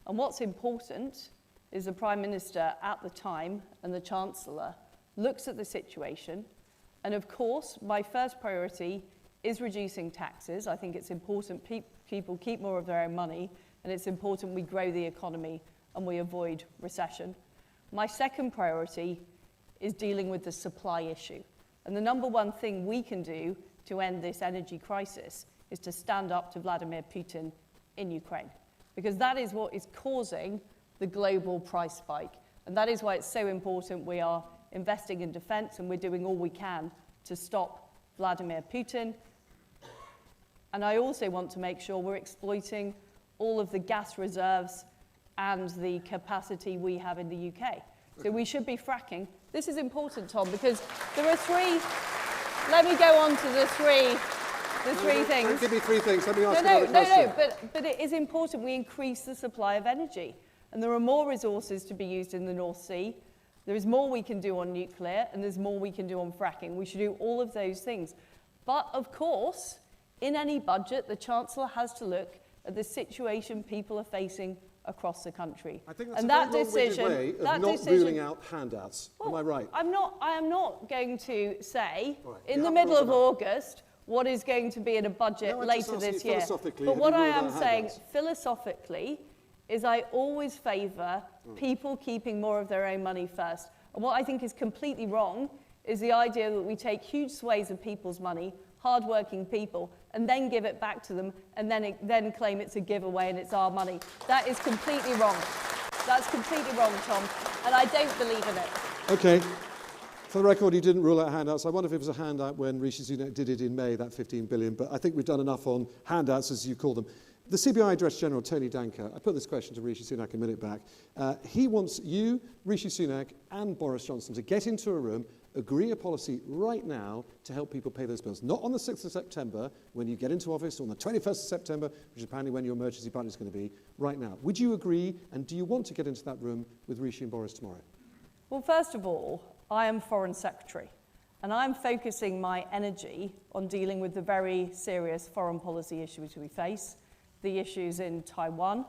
And what's important is the Prime Minister at the time and the Chancellor looks at the situation. And of course, my first priority is reducing taxes. I think it's important people keep more of their own money, and it's important we grow the economy and we avoid recession. My second priority is dealing with the supply issue. And the number one thing we can do to end this energy crisis is to stand up to Vladimir Putin in Ukraine, because that is what is causing the global price spike. And that is why it's so important we are investing in defense, and we're doing all we can to stop Vladimir Putin. And I also want to make sure we're exploiting all of the gas reserves and the capacity we have in the UK. So we should be fracking. This is important, Tom, because there are three... Let me go on to the three things. Don't give me three things. Let me ask another question. But it is important we increase the supply of energy. And there are more resources to be used in the North Sea. There is more we can do on nuclear, and there's more we can do on fracking. We should do all of those things. But of course, in any budget, the Chancellor has to look at the situation people are facing across the country. I think that's and a that very decision, long-winded way of that not decision, ruling out handouts. Am I right? I am not going to say Right. in You the haven't middle ruled of it out. August what is going to be in a budget No, I'm just later asking this you year. philosophically, But have what you I ruled am out saying handouts? philosophically is I always favour people keeping more of their own money first. And what I think is completely wrong is the idea that we take huge swathes of people's money, hard-working people, and then give it back to them, and then claim it's a giveaway and it's our money. That is completely wrong. That's completely wrong, Tom, and I don't believe in it. Okay. For the record, you didn't rule out handouts. I wonder if it was a handout when Rishi Sunak did it in May, that 15 billion, but I think we've done enough on handouts, as you call them. The CBI Director General, Tony Danker, I put this question to Rishi Sunak a minute back. He wants you, Rishi Sunak, and Boris Johnson to get into a room, agree a policy right now to help people pay those bills. Not on the 6th of September, when you get into office, or on the 21st of September, which is apparently when your emergency budget is going to be, right now. Would you agree, and do you want to get into that room with Rishi and Boris tomorrow? Well, first of all, I am Foreign Secretary, and I'm focusing my energy on dealing with the very serious foreign policy issues we face, the issues in Taiwan,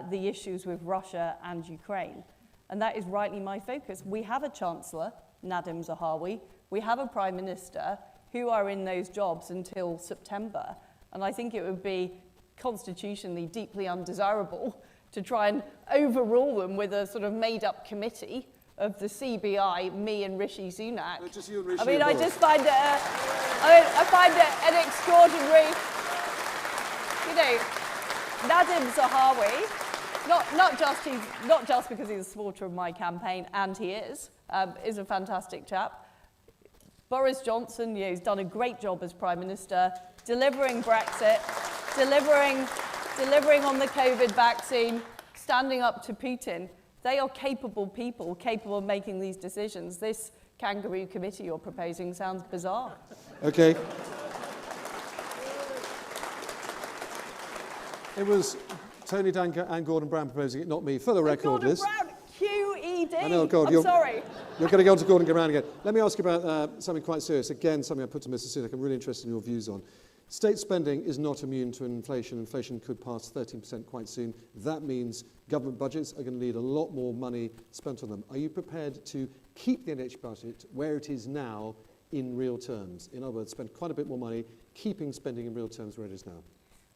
the issues with Russia and Ukraine. And that is rightly my focus. We have a Chancellor, Nadhim Zahawi. We have a Prime Minister who are in those jobs until September. And I think it would be constitutionally deeply undesirable to try and overrule them with a sort of made-up committee of the CBI, me and Rishi Sunak. Just you and Rishi I mean, and I Boris. just find it, I find it an extraordinary, you know, Nadhim Zahawi, not just because he's a supporter of my campaign, and he is a fantastic chap. Boris Johnson, you know, he's done a great job as Prime Minister, delivering Brexit, delivering on the COVID vaccine, standing up to Putin. They are capable people, capable of making these decisions. This kangaroo committee you're proposing sounds bizarre. Okay. It was Tony Danker and Gordon Brown proposing it, not me. For the record, Liz. Gordon Brown, QED. I know, God, I'm sorry. You're going to go on to Gordon and Brown again. Let me ask you about something quite serious. Again, something I put to Mr. Sunak. I'm really interested in your views on. State spending is not immune to inflation. Inflation could pass 13% quite soon. That means government budgets are going to need a lot more money spent on them. Are you prepared to keep the NHS budget where it is now in real terms? In other words, spend quite a bit more money, keeping spending in real terms where it is now.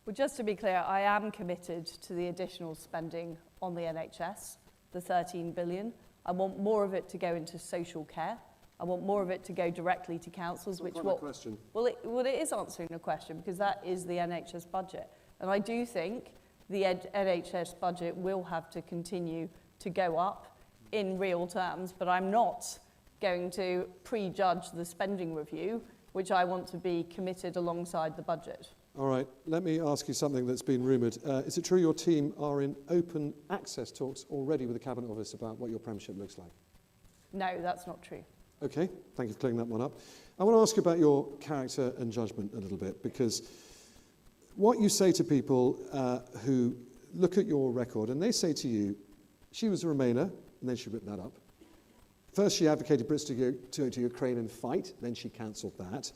Well, just to be clear, I am committed to the additional spending on the NHS, the 13 billion. I want more of it to go into social care. I want more of it to go directly to councils, which what? Question. Well, it is answering a question because that is the NHS budget. And I do think the NHS budget will have to continue to go up in real terms, but I'm not going to prejudge the spending review, which I want to be committed alongside the budget. All right, let me ask you something that's been rumoured. Is it true your team are in open access talks already with the Cabinet Office about what your premiership looks like? No, that's not true. Okay, thank you for clearing that one up. I want to ask you about your character and judgment a little bit, because what you say to people who look at your record and they say to you, she was a Remainer, and then she ripped that up. First she advocated Brits to go to Ukraine and fight, then she cancelled that.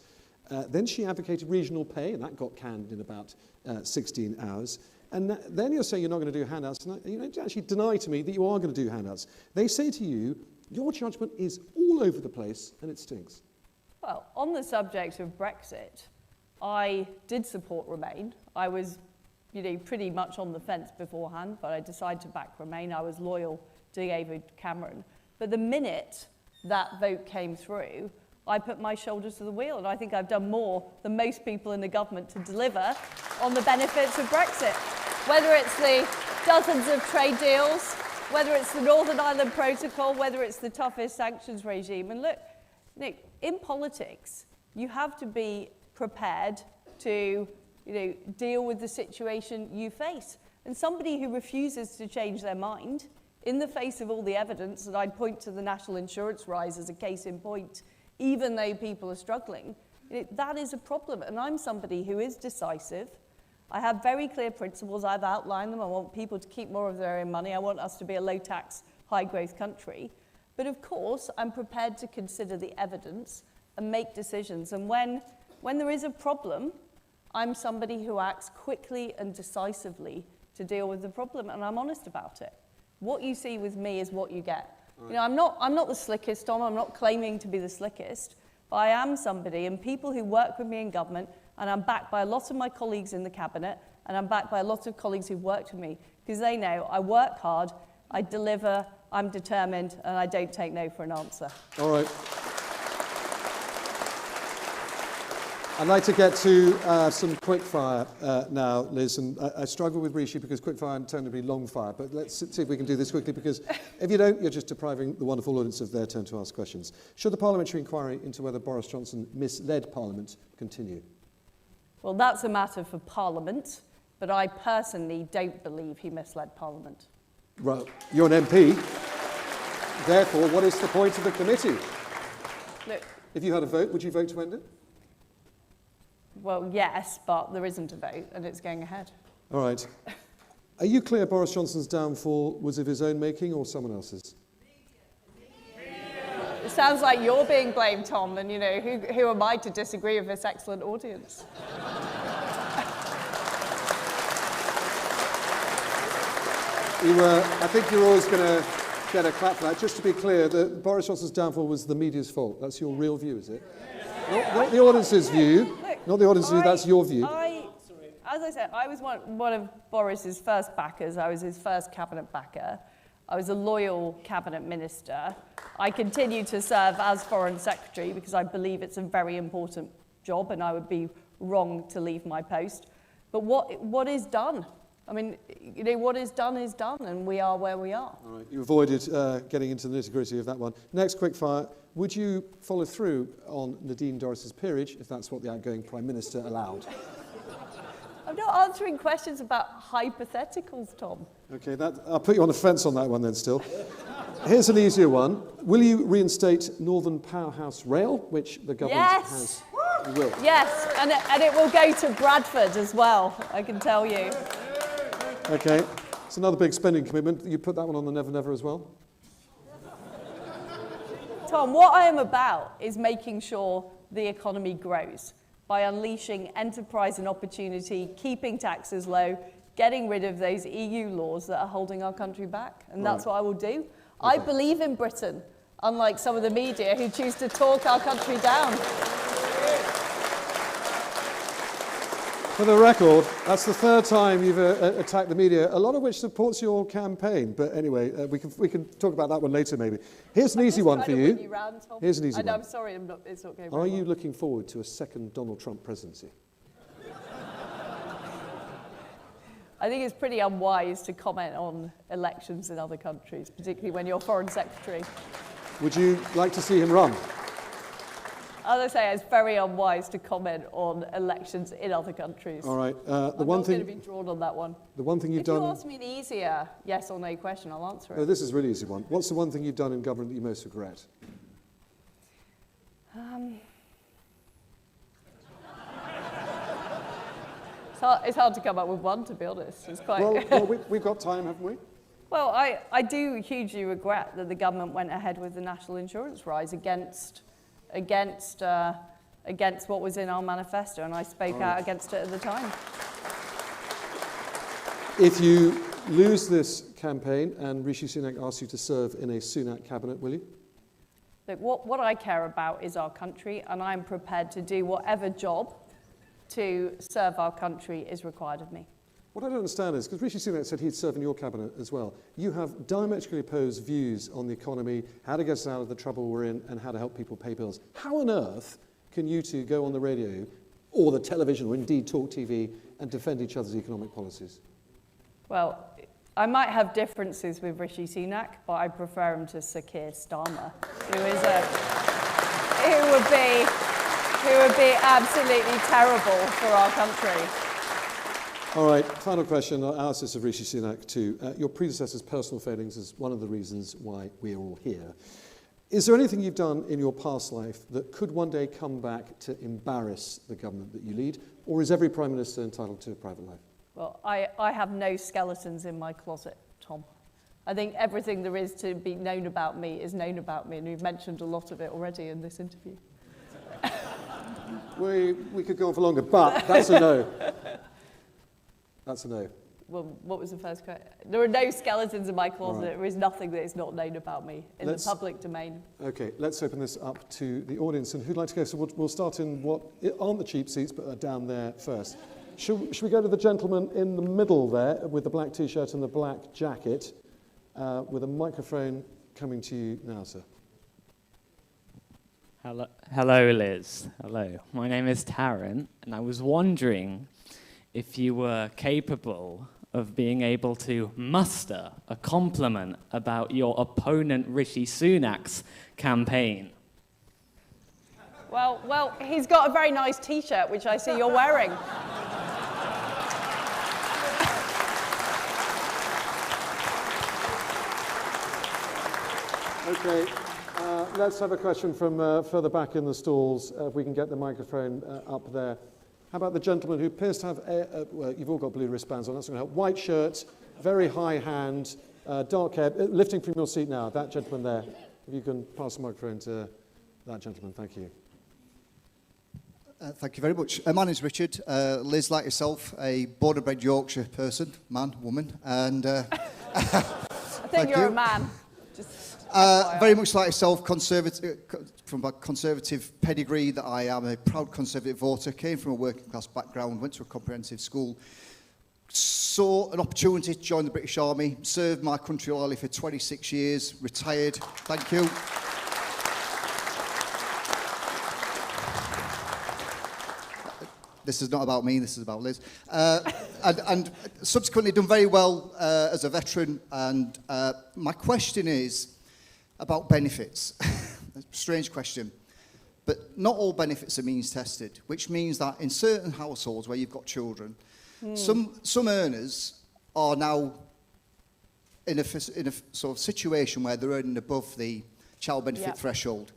Then she advocated regional pay, and that got canned in about 16 hours. And then you're saying you're not going to do handouts, and you actually deny to me that you are going to do handouts. They say to you, your judgment is all over the place and it stinks. Well, on the subject of Brexit, I did support Remain. I was, pretty much on the fence beforehand, but I decided to back Remain. I was loyal to David Cameron. But the minute that vote came through, I put my shoulders to the wheel, and I think I've done more than most people in the government to deliver on the benefits of Brexit. Whether it's the dozens of trade deals, whether it's the Northern Ireland Protocol, whether it's the toughest sanctions regime. And look, Nick, in politics, you have to be prepared to deal with the situation you face. And somebody who refuses to change their mind in the face of all the evidence, and I'd point to the national insurance rise as a case in point, even though people are struggling, that is a problem. And I'm somebody who is decisive. I have very clear principles. I've outlined them. I want people to keep more of their own money. I want us to be a low-tax, high-growth country. But of course, I'm prepared to consider the evidence and make decisions. And when there is a problem, I'm somebody who acts quickly and decisively to deal with the problem, and I'm honest about it. What you see with me is what you get. You know, I'm not the slickest, Tom. I'm not claiming to be the slickest, but I am somebody, and people who work with me in government, and I'm backed by a lot of my colleagues in the cabinet, and I'm backed by a lot of colleagues who've worked with me, because they know I work hard, I deliver, I'm determined, and I don't take no for an answer. All right. I'd like to get to some quickfire now, Liz, and I struggle with Rishi because quickfire tend to be long fire, but let's see if we can do this quickly, because if you don't, you're just depriving the wonderful audience of their turn to ask questions. Should the parliamentary inquiry into whether Boris Johnson misled Parliament continue? Well, that's a matter for Parliament, but I personally don't believe he misled Parliament. Well, you're an MP. Therefore, what is the point of the committee? Look, if you had a vote, would you vote to end it? Well, yes, but there isn't a vote, and it's going ahead. All right. Are you clear Boris Johnson's downfall was of his own making or someone else's? It sounds like you're being blamed, Tom, and, you know, who am I to disagree with this excellent audience? I think you're always going to get a clap for that. Just to be clear, Boris Johnson's downfall was the media's fault. That's your real view, is it? Not the audience's view. Not the audience's view, that's your view. As I said, I was one of Boris's first backers. I was his first cabinet backer. I was a loyal cabinet minister. I continue to serve as Foreign Secretary because I believe it's a very important job and I would be wrong to leave my post. But what is done? I mean, you know, what is done, and we are where we are. All right, you avoided getting into the nitty-gritty of that one. Next quickfire. Would you follow through on Nadine Dorris's peerage if that's what the outgoing Prime Minister allowed? I'm not answering questions about hypotheticals, Tom. Okay, I'll put you on the fence on that one then still. Here's an easier one. Will you reinstate Northern Powerhouse Rail, which the government has? You will. Yes, and it will go to Bradford as well, I can tell you. Okay, it's another big spending commitment. You put that one on the Never Never as well? Tom, what I am about is making sure the economy grows by unleashing enterprise and opportunity, keeping taxes low, getting rid of those EU laws that are holding our country back. And that's what I will do. Okay. I believe in Britain, unlike some of the media who choose to talk our country down. For the record, that's the third time you've attacked the media, a lot of which supports your campaign. But anyway, we can talk about that one later, maybe. Here's an easy one for you. Here's an easy one. I'm sorry, it's not going very well. Are you looking forward to a second Donald Trump presidency? I think it's pretty unwise to comment on elections in other countries, particularly when you're Foreign Secretary. Would you like to see him run? As I say, it's very unwise to comment on elections in other countries. All right. I'm not going to be drawn on that one. The one thing you've done... If you ask me an easier yes or no question, I'll answer it. No, this is a really easy one. What's the one thing you've done in government that you most regret? It's hard to come up with one, to be honest. It's quite... Well, we've got time, haven't we? Well, I do hugely regret that the government went ahead with the national insurance rise against what was in our manifesto, and I spoke out against it at the time. If you lose this campaign and Rishi Sunak asks you to serve in a Sunak cabinet, will you? Look, what I care about is our country, and I'm prepared to do whatever job to serve our country is required of me. What I don't understand is, because Rishi Sunak said he'd serve in your cabinet as well, you have diametrically opposed views on the economy, how to get us out of the trouble we're in, and how to help people pay bills. How on earth can you two go on the radio, or the television, or indeed Talk TV, and defend each other's economic policies? Well, I might have differences with Rishi Sunak, but I prefer him to Sir Keir Starmer, who would be absolutely terrible for our country. All right, final question. I'll ask this of Rishi Sunak too. Your predecessor's personal failings is one of the reasons why we are all here. Is there anything you've done in your past life that could one day come back to embarrass the government that you lead, or is every Prime Minister entitled to a private life? Well, I have no skeletons in my closet, Tom. I think everything there is to be known about me is known about me, and you've mentioned a lot of it already in this interview. We could go on for longer, but that's a no. That's a no. Well, what was the first question? There are no skeletons in my closet. Right. There is nothing that is not known about me in the public domain. Okay, let's open this up to the audience. And who'd like to go? So we'll start in what aren't the cheap seats, but are down there first. Should we go to the gentleman in the middle there with the black T-shirt and the black jacket, with a microphone coming to you now, sir? Hello, Liz. Hello. My name is Tarrant, and I was wondering if you were capable of being able to muster a compliment about your opponent Rishi Sunak's campaign. Well, he's got a very nice T-shirt, which I see you're wearing. Okay, let's have a question from further back in the stalls, if we can get the microphone up there. How about the gentleman who appears to have, well, you've all got blue wristbands on, that's going to help. White shirt, very high hand, dark hair, lifting from your seat now, that gentleman there. If you can pass the microphone to that gentleman, thank you. Thank you very much. My name's Richard. Liz, like yourself, a born-and-bred Yorkshire person, man, woman, and... I think you're a man. Very much like yourself, from a conservative pedigree that I am, a proud conservative voter, came from a working class background, went to a comprehensive school, saw an opportunity to join the British Army, served my country loyally for 26 years, retired. Thank you. This is not about me, this is about Liz. And subsequently done very well as a veteran. And my question is about benefits. A strange question. But not all benefits are means tested, which means that in certain households where you've got children, some earners are now in a sort of situation where they're earning above the child benefit threshold.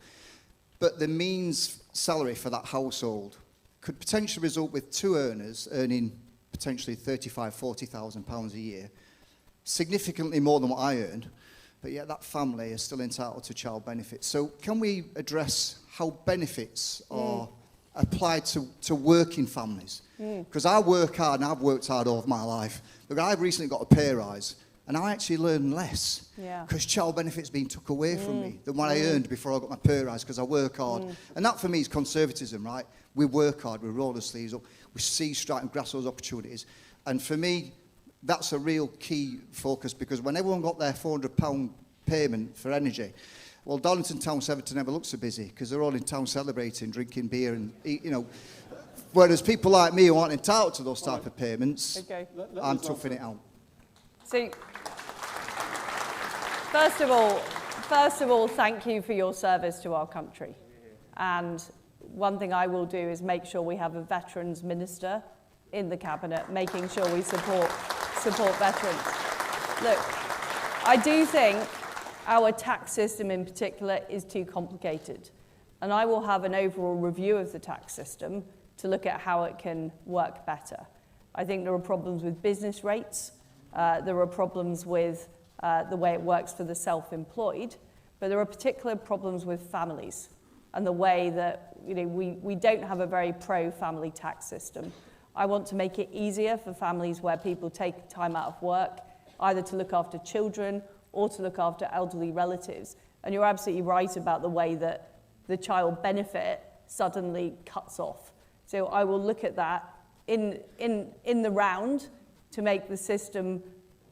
But the means salary for that household could potentially result with two earners earning potentially £35,000, £40,000 a year, significantly more than what I earn, but yet that family is still entitled to child benefits. So can we address how benefits are applied to working families? Because I work hard and I've worked hard all of my life, but I've recently got a pay rise and I actually learn less because child benefits being took away from me than what I earned before I got my pay rise because I work hard. And that for me is conservatism, right? We work hard, we roll the sleeves up, we see strike and grasp those opportunities. And for me, that's a real key focus because when everyone got their £400 payment for energy, well, Darlington Town Centre never looks so busy because they're all in town celebrating, drinking beer and, whereas people like me who aren't entitled to those type of payments, I'm toughing it out. So, first of all, thank you for your service to our country. And one thing I will do is make sure we have a veterans minister in the cabinet, making sure we support veterans. Look, I do think our tax system in particular is too complicated. And I will have an overall review of the tax system to look at how it can work better. I think there are problems with business rates. There are problems with the way it works for the self-employed. But there are particular problems with families and the way that we don't have a very pro-family tax system. I want to make it easier for families where people take time out of work, either to look after children or to look after elderly relatives. And you're absolutely right about the way that the child benefit suddenly cuts off. So I will look at that in the round to make the system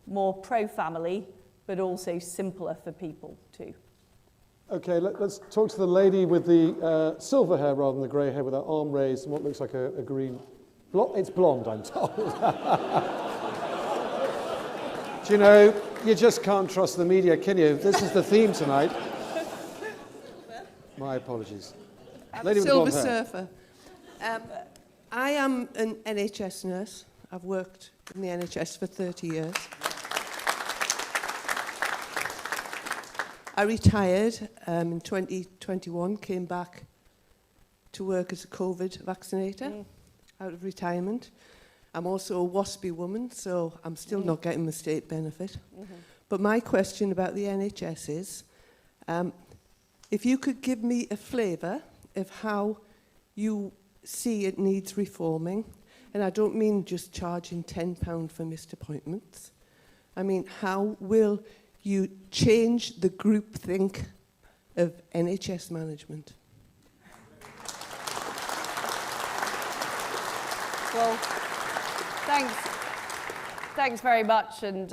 more pro-family, but also simpler for people too. Okay, let's talk to the lady with the silver hair rather than the grey hair with her arm raised and what looks like a green... It's blonde, I'm told. Do you know, you just can't trust the media, can you? This is the theme tonight. My apologies. Lady with the blonde hair. Silver surfer. I am an NHS nurse. I've worked in the NHS for 30 years. I retired in 2021, came back to work as a COVID vaccinator out of retirement. I'm also a WASPy woman, so I'm still not getting the state benefit. But my question about the NHS is, if you could give me a flavour of how you see it needs reforming, and I don't mean just charging £10 for missed appointments. I mean, how will you change the groupthink of NHS management? Well, thanks very much. And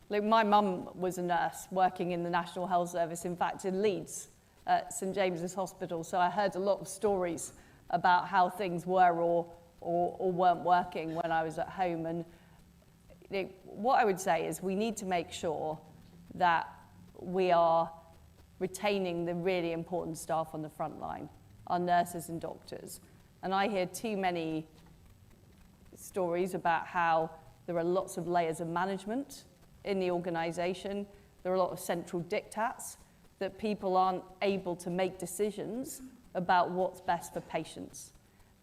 look, my mum was a nurse working in the National Health Service, in fact, in Leeds, at St James's Hospital. So I heard a lot of stories about how things were or weren't working when I was at home. And you know, what I would say is we need to make sure that we are retaining the really important staff on the front line, our nurses and doctors. And I hear too many stories about how there are lots of layers of management in the organisation. There are a lot of central diktats that people aren't able to make decisions about what's best for patients.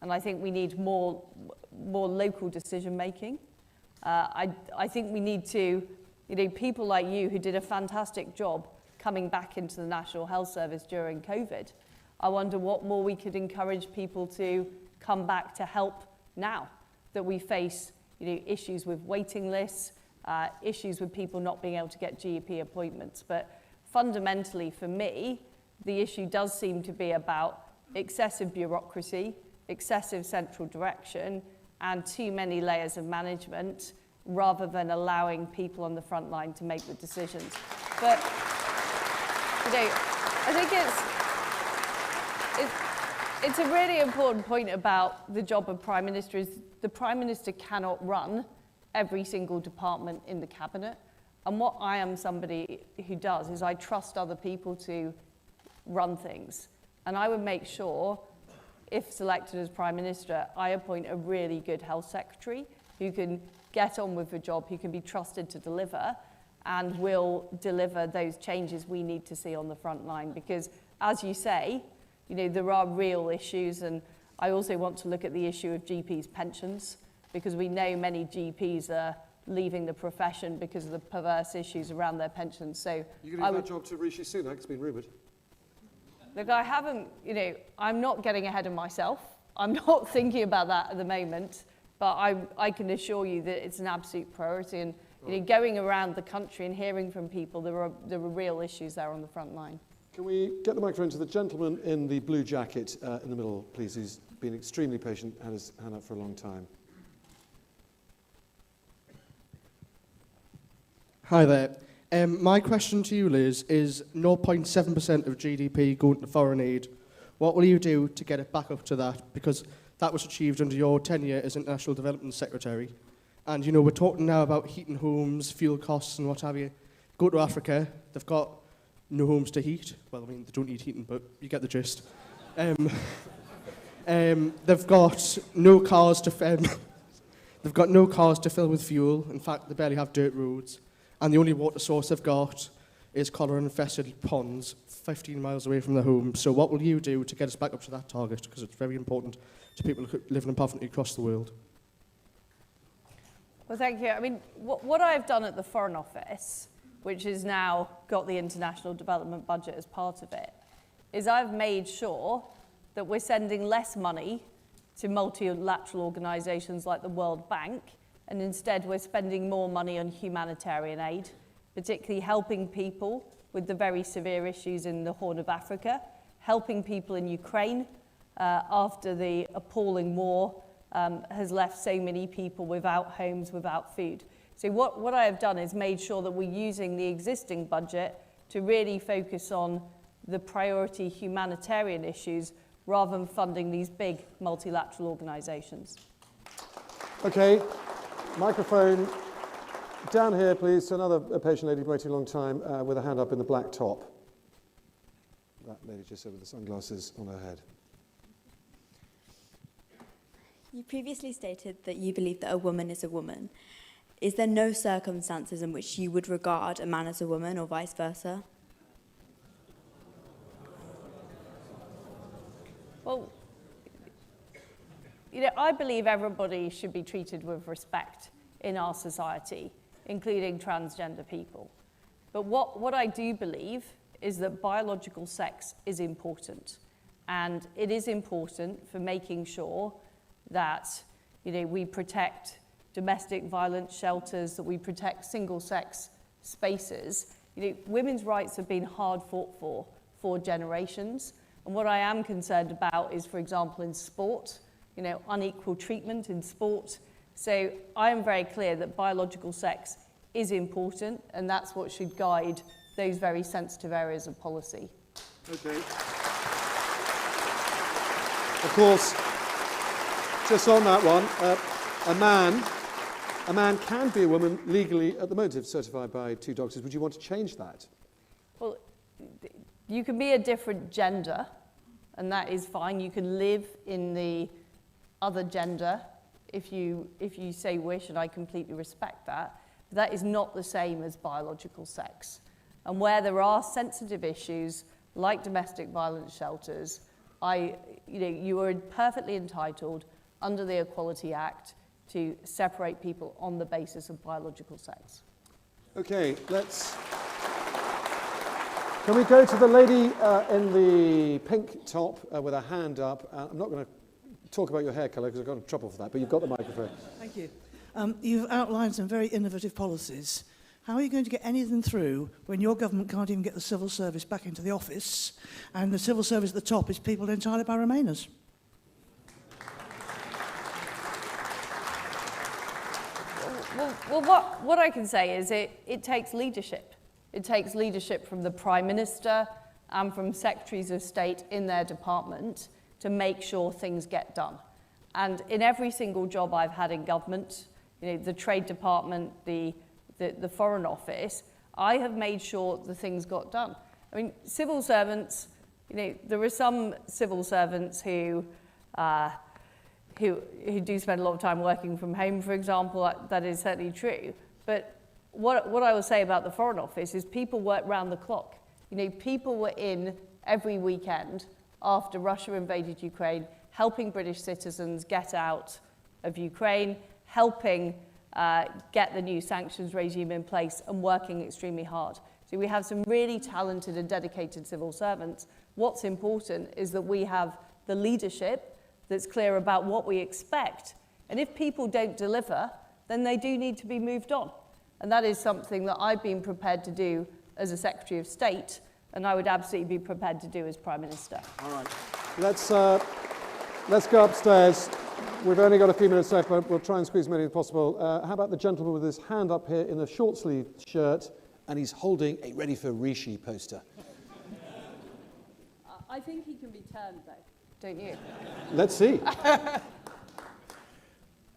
And I think we need more local decision making. I think we need to, you know, people like you who did a fantastic job coming back into the National Health Service during COVID. I wonder what more we could encourage people to come back to help now that we face, you know, issues with waiting lists, issues with people not being able to get GP appointments. But fundamentally for me, the issue does seem to be about excessive bureaucracy, excessive central direction, and too many layers of management rather than allowing people on the front line to make the decisions. But, you know, I think it's a really important point about the job of Prime Minister is the Prime Minister cannot run every single department in the Cabinet. And what I am somebody who does is I trust other people to run things. And I would make sure, if selected as Prime Minister, I appoint a really good health secretary who can get on with the job, who can be trusted to deliver, and will deliver those changes we need to see on the front line. Because, as you say, you know, there are real issues, and I also want to look at the issue of GPs' pensions, because we know many GPs are leaving the profession because of the perverse issues around their pensions. So you're going to give that job to Rishi Sunak, it's been rumoured. Look, I haven't, you know, I'm not getting ahead of myself. I'm not thinking about that at the moment, but I can assure you that it's an absolute priority. And you know, going around the country and hearing from people, there are real issues there on the front line. Can we get the microphone to the gentleman in the blue jacket in the middle, please, who's been extremely patient, had his hand up for a long time. Hi there. My question to you, Liz, is 0.7% of GDP going to foreign aid. What will you do to get it back up to that? Because that was achieved under your tenure as International Development Secretary. And, you know, we're talking now about heating homes, fuel costs and what have you. Go to Africa, they've got no homes to heat. Well, I mean, they don't need heating, but you get the gist. They've got no cars to fill with fuel. In fact, they barely have dirt roads. And the only water source they've got is cholera-infested ponds 15 miles away from their home. So what will you do to get us back up to that target? Because it's very important to people living in poverty across the world. Well, thank you. I mean, what I've done at the Foreign Office, which has now got the International Development Budget as part of it, is I've made sure that we're sending less money to multilateral organisations like the World Bank, and instead we're spending more money on humanitarian aid, particularly helping people with the very severe issues in the Horn of Africa, helping people in Ukraine after the appalling war has left so many people without homes, without food. So what I have done is made sure that we're using the existing budget to really focus on the priority humanitarian issues rather than funding these big multilateral organisations. Okay. Microphone down here, please, to another patient lady waiting a long time with a hand up in the black top. That lady just said with the sunglasses on her head. You previously stated that you believe that a woman is a woman. Is there no circumstances in which you would regard a man as a woman or vice versa? Well, you know, I believe everybody should be treated with respect in our society, including transgender people. But what I do believe is that biological sex is important. And it is important for making sure that, you know, we protect domestic violence shelters, that we protect single-sex spaces. You know, women's rights have been hard fought for generations. And what I am concerned about is, for example, in sport, you know, unequal treatment in sport. So I am very clear that biological sex is important, and that's what should guide those very sensitive areas of policy. Okay. Of course, just on that one, a man can be a woman legally at the moment if certified by 2 doctors. Would you want to change that? Well, you can be a different gender, and that is fine. You can live in the other gender if you so wish, and I completely respect that. But that is not the same as biological sex. And where there are sensitive issues like domestic violence shelters, you are perfectly entitled under the Equality Act to separate people on the basis of biological sex. Okay, can we go to the lady in the pink top with her hand up? I'm not going to talk about your hair colour because I've got in trouble for that, but you've got the microphone. Thank you. You've outlined some very innovative policies. How are you going to get anything through when your government can't even get the civil service back into the office, and the civil service at the top is people entirely by Remainers? Well, what I can say is it takes leadership. It takes leadership from the Prime Minister and from Secretaries of State in their department to make sure things get done. And in every single job I've had in government, you know, the Trade Department, the Foreign Office, I have made sure the things got done. I mean, civil servants, you know, there are some civil servants who do spend a lot of time working from home, for example. That is certainly true. But what I will say about the Foreign Office is people work round the clock. You know, people were in every weekend after Russia invaded Ukraine, helping British citizens get out of Ukraine, helping get the new sanctions regime in place, and working extremely hard. So we have some really talented and dedicated civil servants. What's important is that we have the leadership that's clear about what we expect. And if people don't deliver, then they do need to be moved on. And that is something that I've been prepared to do as a Secretary of State, and I would absolutely be prepared to do as Prime Minister. All right. Let's go upstairs. We've only got a few minutes left, but we'll try and squeeze as many as possible. How about the gentleman with his hand up here in a short-sleeved shirt, and he's holding a Ready for Rishi poster? I think he can be turned, though, don't you? Let's see.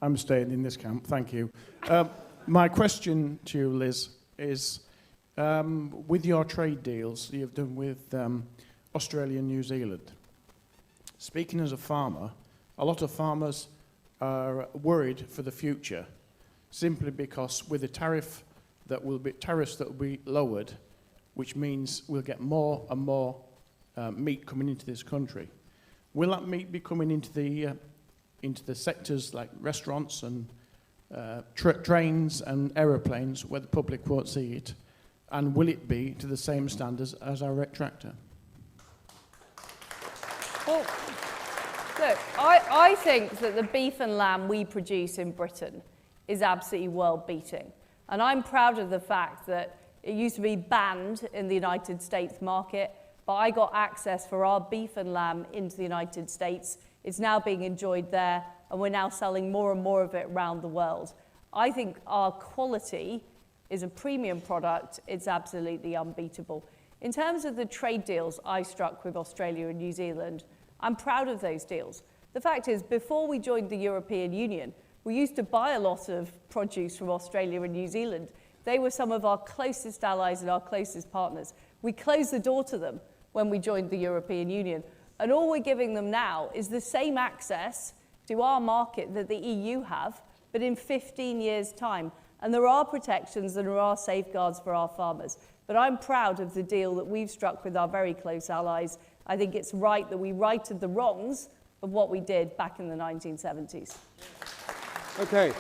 I'm staying in this camp, thank you. My question to you, Liz, is with your trade deals you've done with Australia and New Zealand, speaking as a farmer, a lot of farmers are worried for the future simply because with the tariffs that will be lowered, which means we'll get more and more meat coming into this country. Will that meat be coming into the sectors like restaurants and trains and aeroplanes where the public won't see it? And will it be to the same standards as our wreck tractor? Well, look, I think that the beef and lamb we produce in Britain is absolutely world-beating. And I'm proud of the fact that it used to be banned in the United States market, but I got access for our beef and lamb into the United States. It's now being enjoyed there, and we're now selling more and more of it around the world. I think our quality is a premium product. It's absolutely unbeatable. In terms of the trade deals I struck with Australia and New Zealand, I'm proud of those deals. The fact is, before we joined the European Union, we used to buy a lot of produce from Australia and New Zealand. They were some of our closest allies and our closest partners. We closed the door to them when we joined the European Union. And all we're giving them now is the same access to our market that the EU have, but in 15 years' time. And there are protections and there are safeguards for our farmers. But I'm proud of the deal that we've struck with our very close allies. I think it's right that we righted the wrongs of what we did back in the 1970s. Okay.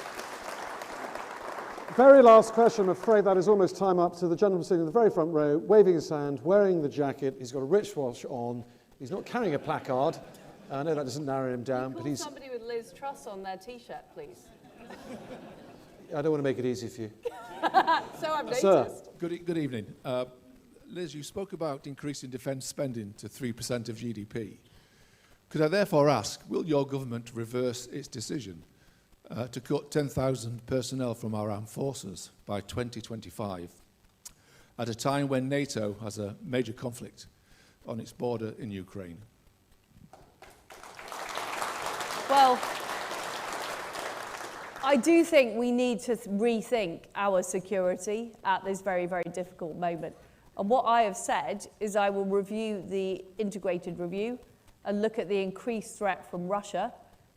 Very last question. I'm afraid that is almost time up. To the gentleman sitting in the very front row, waving his hand, wearing the jacket. He's got a wristwatch on. He's not carrying a placard. I know that doesn't narrow him down, but he's... somebody with Liz Truss on their T-shirt, please. I don't want to make it easy for you. So I've noticed. Sir. Good evening. Liz, you spoke about increasing defence spending to 3% of GDP. Could I therefore ask, will your government reverse its decision to cut 10,000 personnel from our armed forces by 2025, at a time when NATO has a major conflict on its border in Ukraine? Well, I do think we need to rethink our security at this very, very difficult moment. And what I have said is I will review the integrated review and look at the increased threat from Russia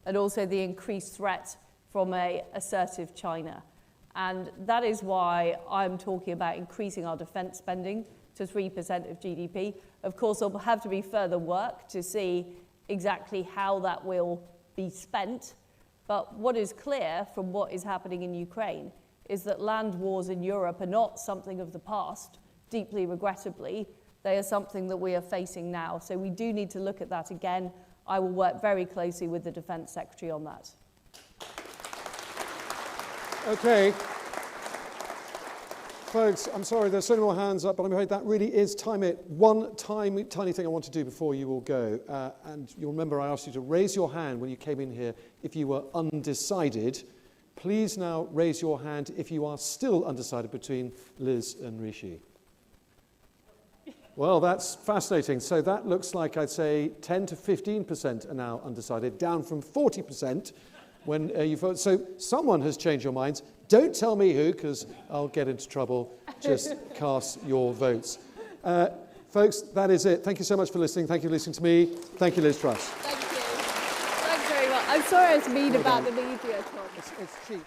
and also the increased threat from an assertive China. And that is why I'm talking about increasing our defence spending to 3% of GDP. Of course, there will have to be further work to see exactly how that will be spent. But what is clear from what is happening in Ukraine is that land wars in Europe are not something of the past, deeply regrettably. They are something that we are facing now. So we do need to look at that again. I will work very closely with the Defence Secretary on that. Okay. Folks, I'm sorry, there's so many more hands up, but I'm afraid that really is time it. One tiny thing I want to do before you all go, and you'll remember I asked you to raise your hand when you came in here if you were undecided. Please now raise your hand if you are still undecided between Liz and Rishi. Well, that's fascinating. So that looks like, I'd say, 10 to 15% are now undecided, down from 40% when you vote. So someone has changed your minds. Don't tell me who, because I'll get into trouble. Just cast your votes. Folks, that is it. Thank you so much for listening. Thank you for listening to me. Thank you, Liz Truss. Thank you. Thanks very much. I'm sorry I was mean about the media, Tom. It's cheap.